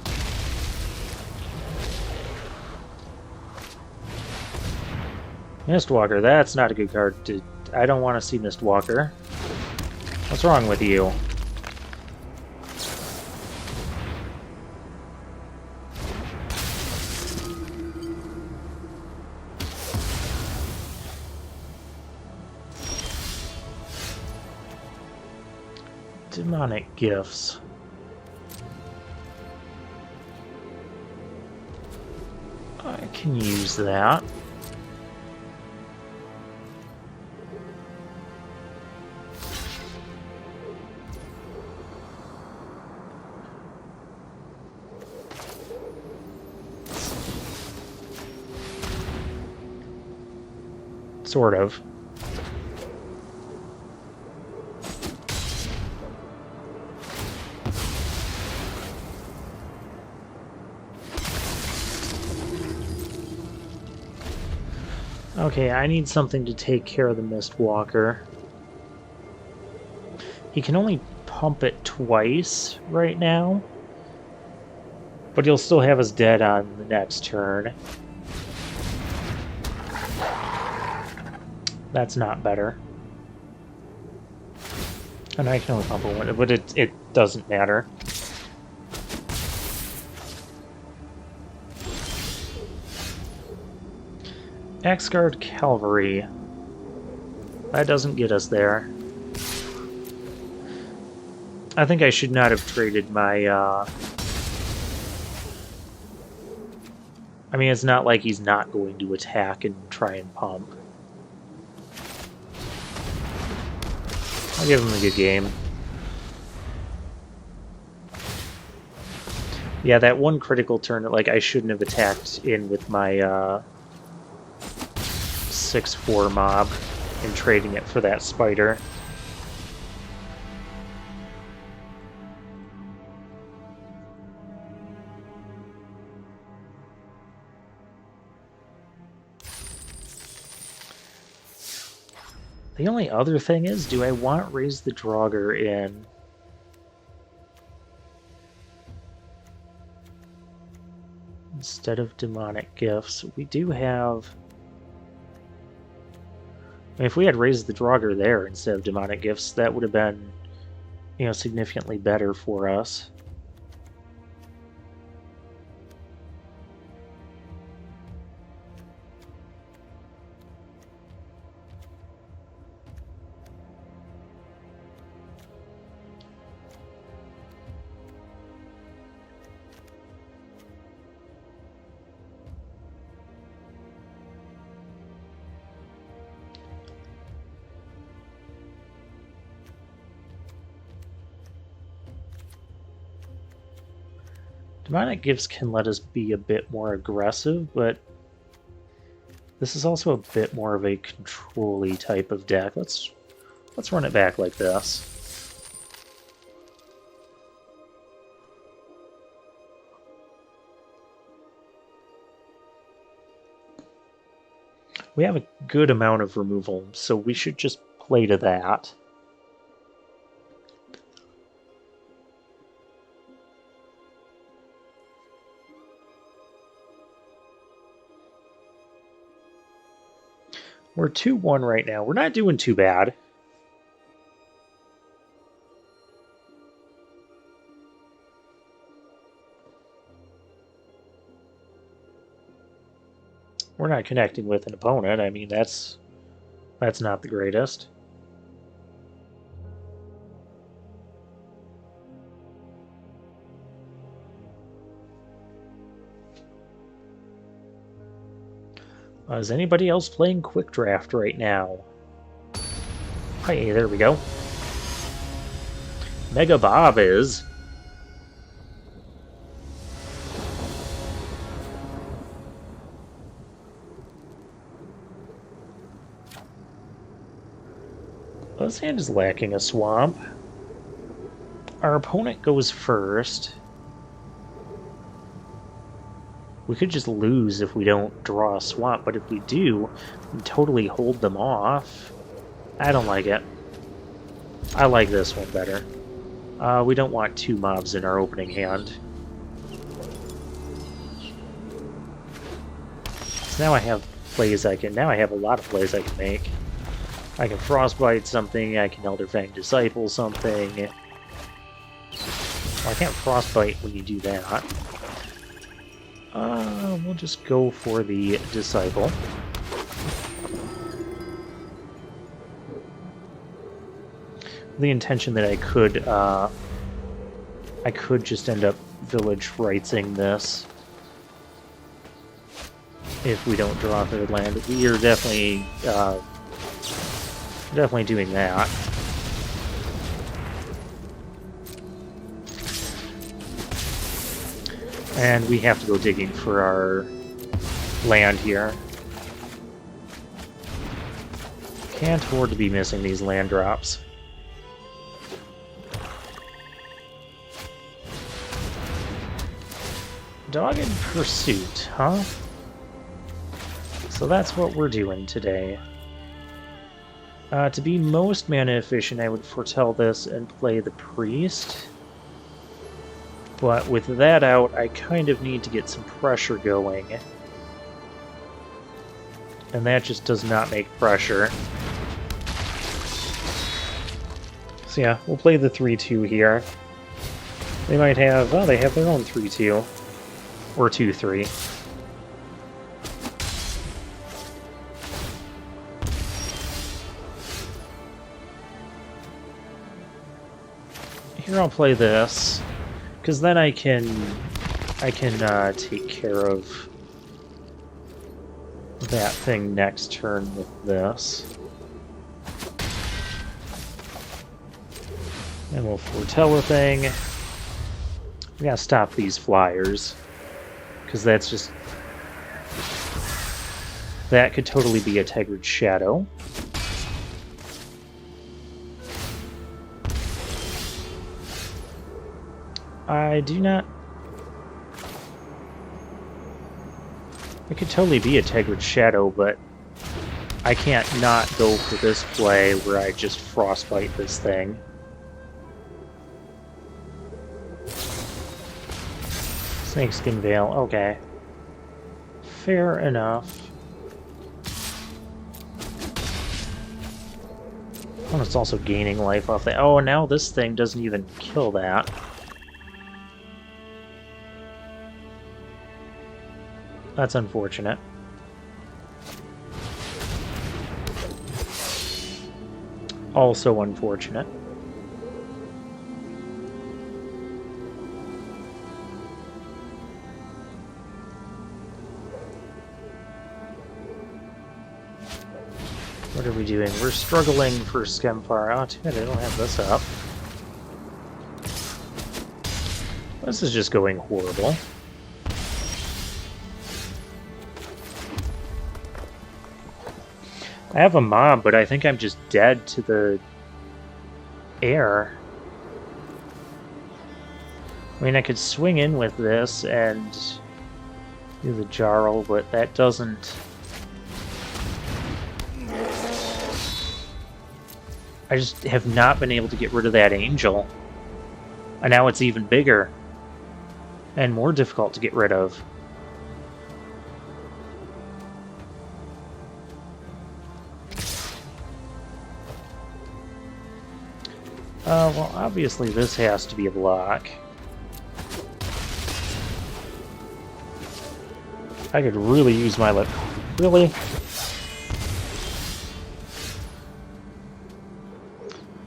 Mistwalker, that's not a good card. I don't want to see Mistwalker. What's wrong with you? Demonic Gifts. I can use that. Sort of. Okay, I need something to take care of the Mistwalker. He can only pump it twice right now. But he'll still have us dead on the next turn. That's not better. And I can only pump it one, but it doesn't matter. Axgard Cavalry. That doesn't get us there. I think I should not have traded my, I mean, it's not like he's not going to attack and try and pump. I'll give him a good game. Yeah, that one critical turn, like, I shouldn't have attacked in with my, 6/4 mob and trading it for that spider. The only other thing is, do I want Raise the Draugr in? Instead of Demonic Gifts, we do have... I mean, if we had Raised the Draugr there instead of Demonic Gifts, that would have been, you know, significantly better for us. Demonic Gifts can let us be a bit more aggressive, but this is also a bit more of a control-y type of deck. Let's run it back like this. We have a good amount of removal, so we should just play to that. We're 2-1 right now. We're not doing too bad. We're not connecting with an opponent. I mean, that's not the greatest. Is anybody else playing Quick Draft right now? Hey, there we go. Mega Bob is. This hand is lacking a swamp. Our opponent goes first. We could just lose if we don't draw a swamp, but if we do, we totally hold them off. I don't like it. I like this one better. We don't want 2 mobs in our opening hand. So now I have plays now I have a lot of plays I can make. I can Frostbite something, I can Elderfang Disciple something. Well, I can't Frostbite when you do that. We'll just go for the Disciple. The intention that I could just end up Village Rightsing this if we don't draw a 3rd land. We are definitely doing that. And we have to go digging for our land here. Can't afford to be missing these land drops. Dogged Pursuit, huh? So that's what we're doing today. To be most mana efficient, I would foretell this and play the priest. But with that out, I kind of need to get some pressure going. And that just does not make pressure. So yeah, we'll play the 3-2 here. They might have... oh, they have their own 3-2. Or 2-3. Here I'll play this, because then I can take care of that thing next turn with this. And we'll foretell a thing. We gotta stop these flyers, because that's just... that could totally be a Tigrid Shadow. I do not... it could totally be a Tigrid Shadow, but I can't not go for this play where I just frostbite this thing. Snakeskin Veil, okay. Fair enough. Oh, it's also gaining life off that. Oh, now this thing doesn't even kill that. That's unfortunate. Also unfortunate. What are we doing? We're struggling for Skemfar. Oh, too bad I don't have this up. This is just going horrible. I have a mob, but I think I'm just dead to the air. I mean, I could swing in with this and do the Jarl, but that doesn't... I just have not been able to get rid of that angel. And now it's even bigger. And more difficult to get rid of. Well, obviously this has to be a block. I could really use my lip. Really?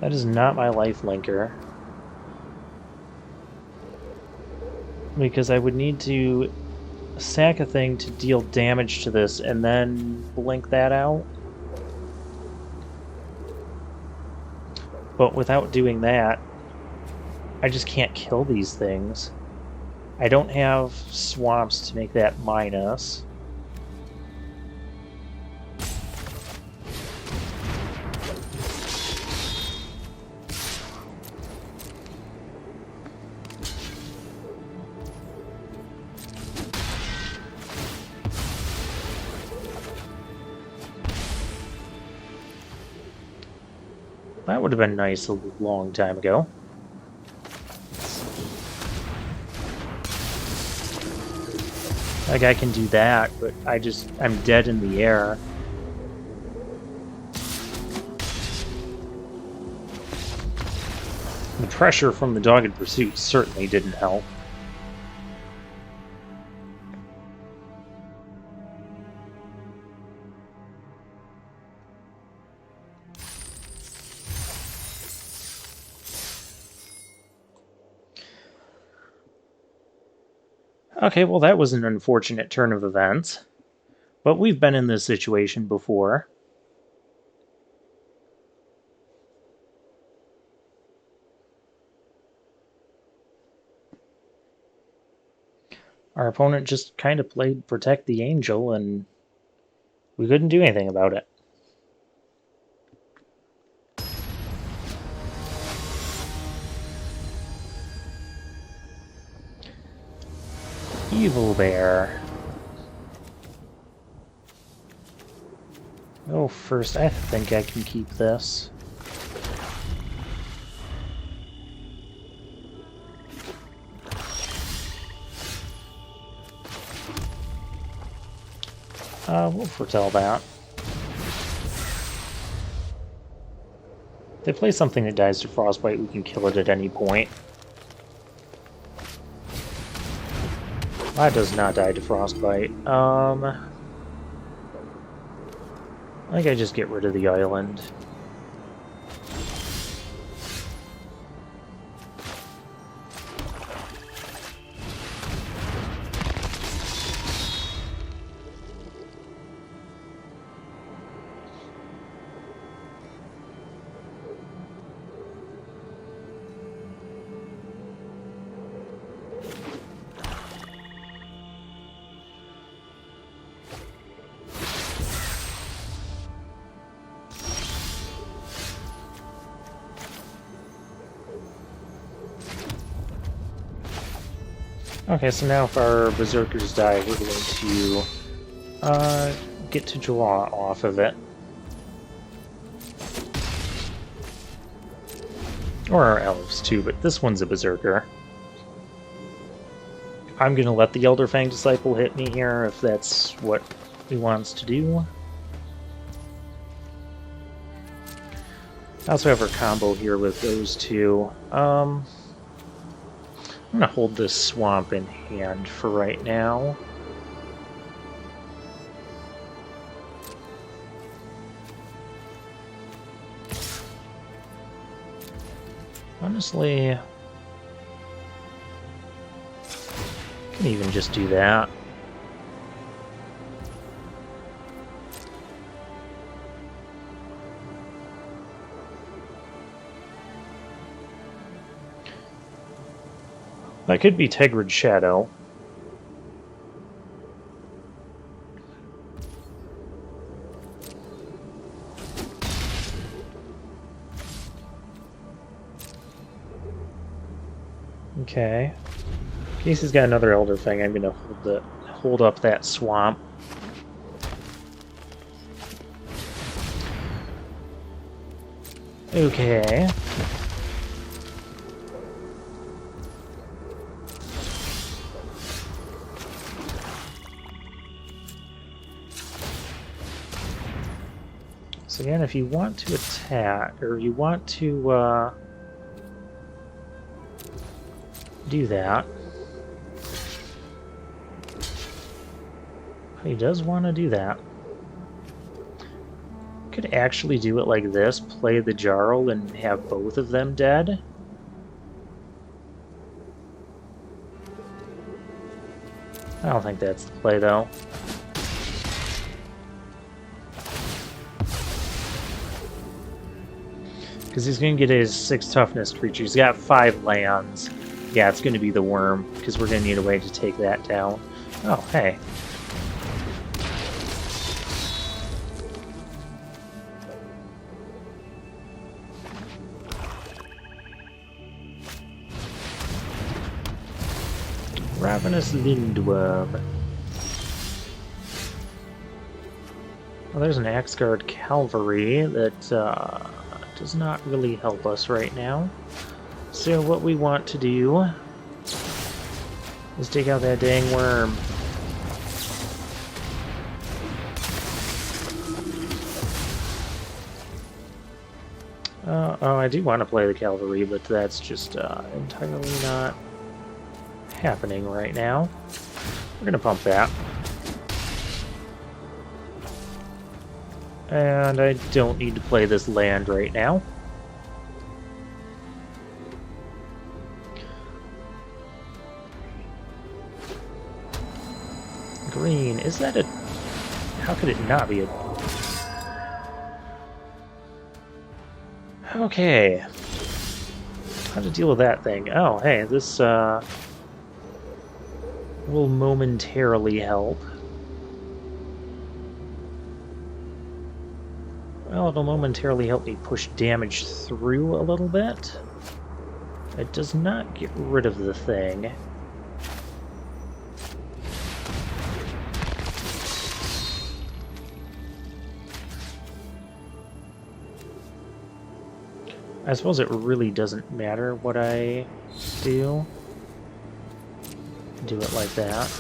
That is not my life linker. Because I would need to sack a thing to deal damage to this and then blink that out. But without doing that, I just can't kill these things. I don't have swamps to make that minus. That would have been nice a long time ago. Like, I can do that, but I'm dead in the air. The pressure from the dogged pursuit certainly didn't help. Okay, well that was an unfortunate turn of events. But we've been in this situation before. Our opponent just kind of played Protect the Angel, and we couldn't do anything about it. Evil Bear. Oh, first, I think I can keep this. We'll foretell that. If they play something that dies to frostbite, we can kill it at any point. That does not die to frostbite. I think I just get rid of the island. Okay, so now if our berserkers die, we're going to get to draw off of it. Or our elves too, but this one's a berserker. I'm going to let the Elder Fang Disciple hit me here if that's what he wants to do. I also have our combo here with those two. I'm going to hold this swamp in hand for right now. Honestly, I can even just do that. That could be Tegrid Shadow. Okay. In case he's got another Elder Fang, I'm gonna hold up that swamp. Okay. So again, if you want to attack, or you want to do that, he does want to do that. Could actually do it like this, play the Jarl and have both of them dead. I don't think that's the play, though. Because he's going to get his 6 toughness creature. He's got 5 lands. Yeah, it's going to be the worm, because we're going to need a way to take that down. Oh, hey. Ravenous Lindworm. Well, there's an Axgard Cavalry that does not really help us right now. So what we want to do is take out that dang worm. Oh, I do want to play the cavalry, but that's just entirely not happening right now. We're going to pump that. And I don't need to play this land right now. Green, is that a... How could it not be a... Okay. How to deal with that thing? Oh, hey, this will momentarily help. Well, it'll momentarily help me push damage through a little bit. It does not get rid of the thing. I suppose it really doesn't matter what I do. Do it like that.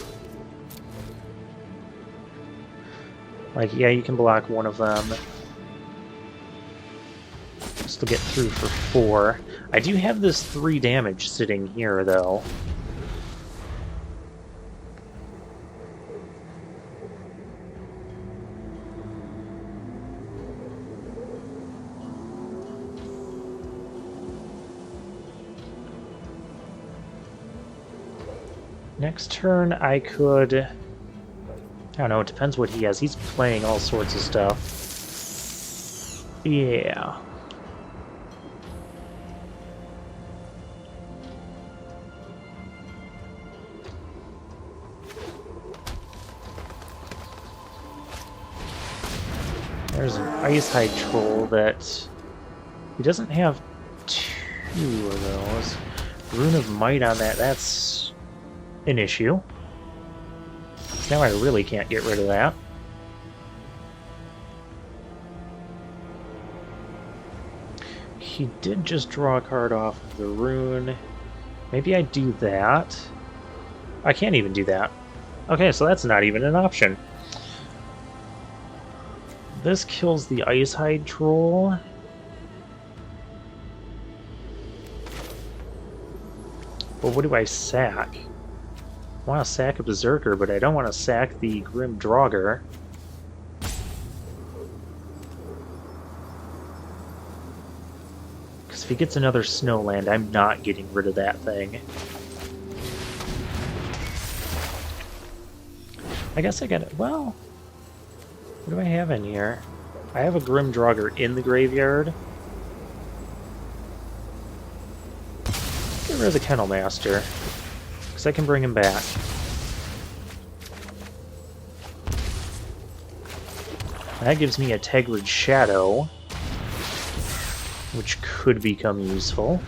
Like, yeah, you can block one of them. Still get through for 4. I do have this 3 damage sitting here, though. Next turn, I could... I don't know, it depends what he has. He's playing all sorts of stuff. Yeah. There's an Ice Hide Troll that... He doesn't have 2 of those. Rune of Might on that, that's an issue. Now I really can't get rid of that. He did just draw a card off of the rune. Maybe I do that. I can't even do that. Okay, so that's not even an option. This kills the Ice Hide Troll. But what do I sack? I want to sack a Berserker, but I don't want to sack the Grim Draugr. Because if he gets another Snowland, I'm not getting rid of that thing. I guess I got it. Well, what do I have in here? I have a Grim Draugr in the graveyard. Get rid of the Kennel Master, because I can bring him back. That gives me a Tegrid Shadow, which could become useful.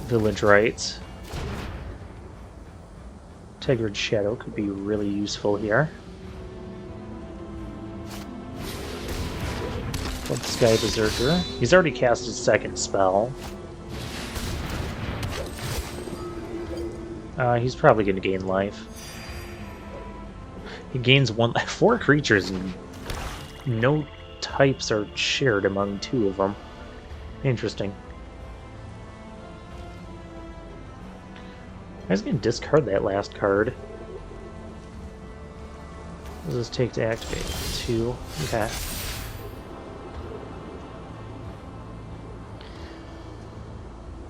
Village Rites. Tegrid Shadow could be really useful here. Blood Sky Berserker. He's already cast his second spell. He's probably going to gain life. He gains 4 creatures and no types are shared among 2 of them. Interesting. I was going to discard that last card. What does this take to activate? 2. Okay.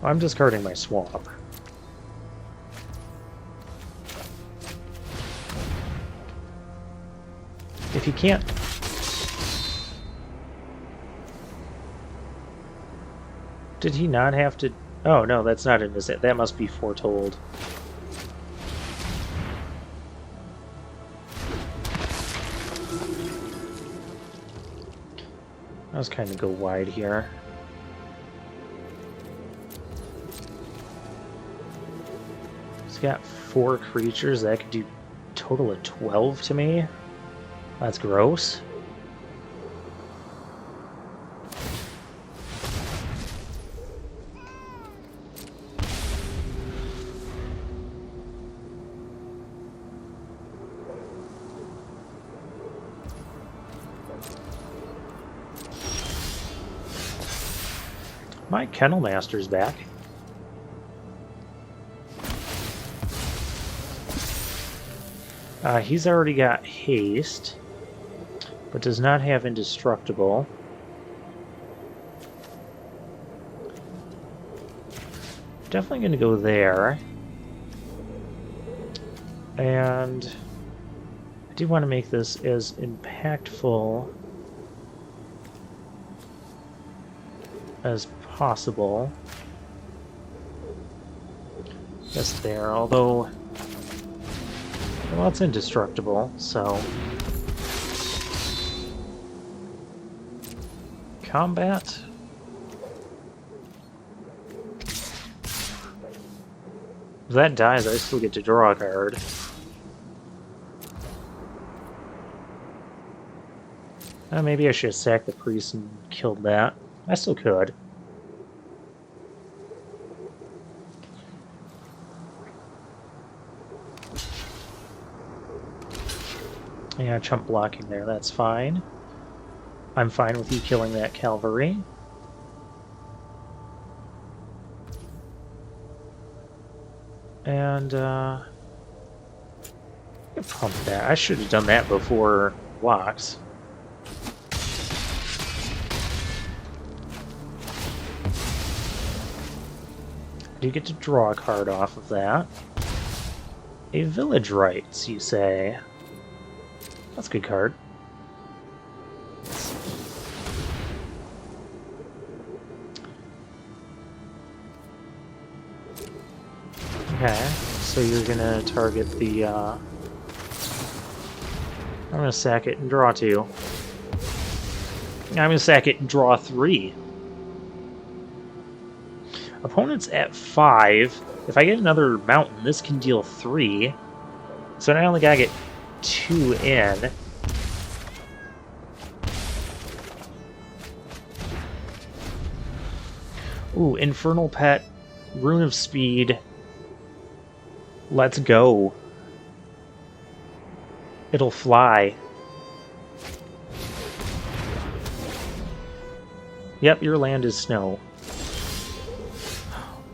I'm discarding my swamp. If you can't... Did he not have to... Oh, no, that's not in his... That must be foretold. I was kind of go wide here. He's got 4 creatures. That could do a total of 12 to me. That's gross. My Kennel Master's back. He's already got haste, but does not have indestructible. Definitely going to go there. And I do want to make this as impactful as possible. Just there, although... Well, it's indestructible, so... Combat? If that dies, I still get to draw a card. Maybe I should have sacked the priest and killed that. I still could. Yeah, chump blocking there, that's fine. I'm fine with you killing that cavalry. And, pump that. I should have done that before blocks. Do you get to draw a card off of that? A village rights, you say? That's a good card. Okay, so you're gonna target the, I'm gonna sack it and draw 2. I'm gonna sack it and draw 3. Opponent's at 5. If I get another mountain, this can deal 3. So now I only gotta get 2 in. Ooh, Infernal Pet, Rune of Speed. Let's go. It'll fly. Yep, your land is snow.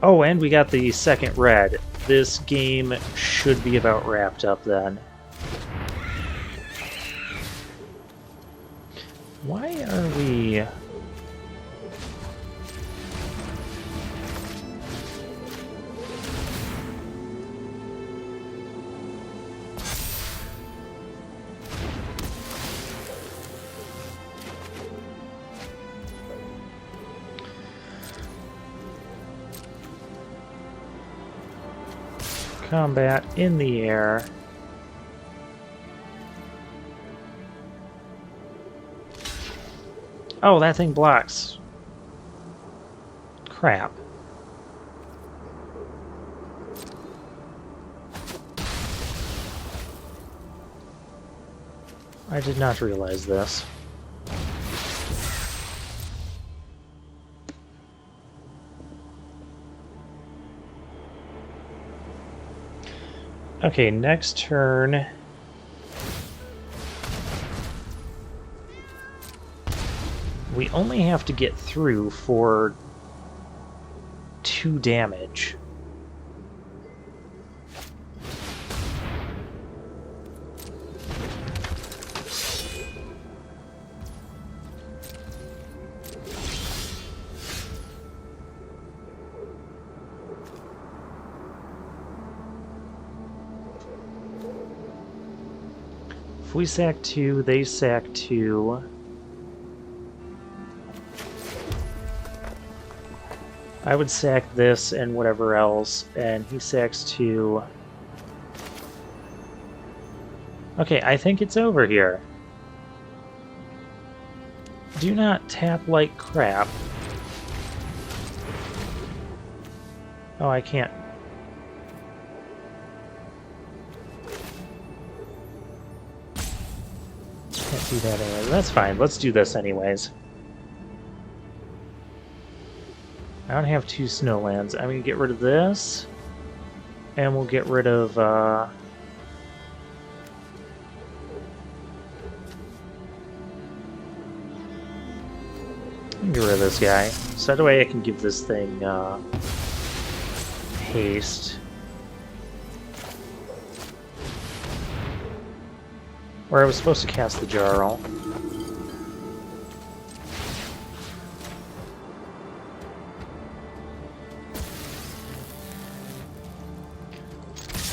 Oh, and we got the second red. This game should be about wrapped up then. Why are we... Combat in the air. Oh, that thing blocks. Crap. I did not realize this. Okay, next turn. We only have to get through for 2 damage. If we sack 2, they sack 2. I would sack this and whatever else, and he sacks 2. Okay, I think it's over here. Do not tap like crap. Oh, I can't. Can't do that anyway. That's fine. Let's do this anyways. I don't have 2 snowlands. I'm going to get rid of this. And we'll get rid of... get rid of this guy. So that way I can give this thing haste. Where I was supposed to cast the Jarl.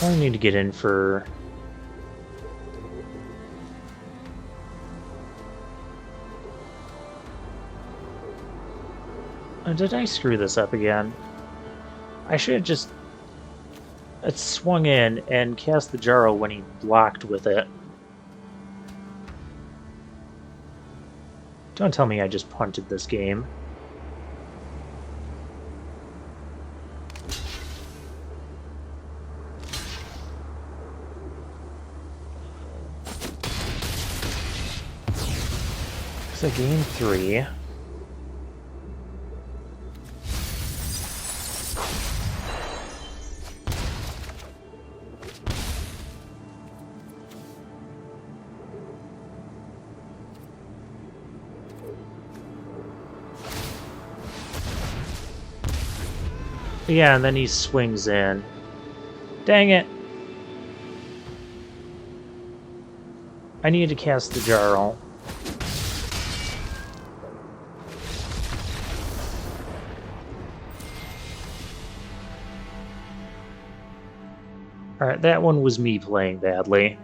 I need to get in for... did I screw this up again? I should have just swung in and cast the Jarl when he blocked with it. Don't tell me I just punted this game. So game 3. Yeah, and then he swings in. Dang it! I need to cast the Jarl. Alright, that one was me playing badly.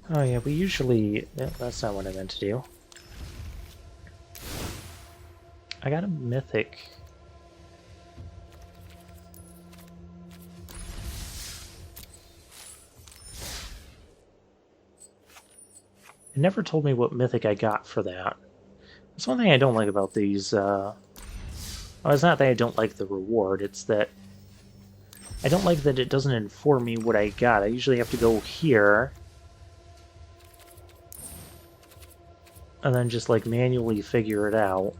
Oh yeah, we usually... Yeah, that's not what I meant to do. I got a mythic. It never told me what mythic I got for that. That's one thing I don't like about these, Oh, it's not that I don't like the reward, it's that I don't like that it doesn't inform me what I got. I usually have to go here and then just like manually figure it out.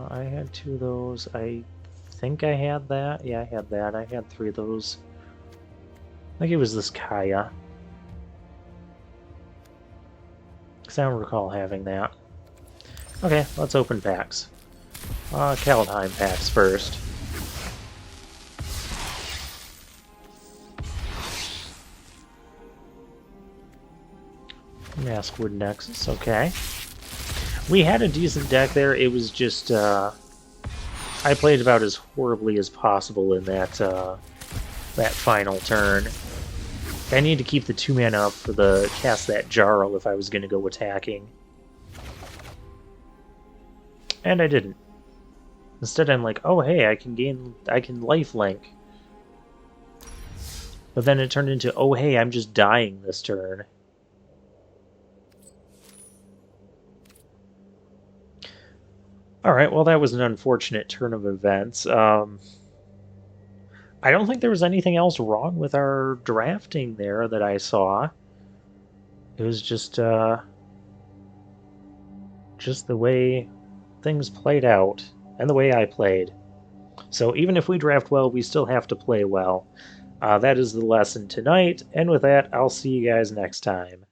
I had 2 of those. I think I had that. Yeah, I had that. I had 3 of those. I think it was this Kaya. Because I don't recall having that. Okay, let's open packs. Kaldheim packs first. Maskwood Nexus, okay. We had a decent deck there. It was just, I played about as horribly as possible in that, that final turn. I need to keep the 2 mana up for the cast that Jarl if I was going to go attacking. And I didn't. Instead I'm like, oh hey, I can lifelink. But then it turned into, oh hey, I'm just dying this turn. Alright, well that was an unfortunate turn of events. I don't think there was anything else wrong with our drafting there that I saw. It was just the way things played out, and the way I played. So even if we draft well, we still have to play well. That is the lesson tonight, and with that, I'll see you guys next time.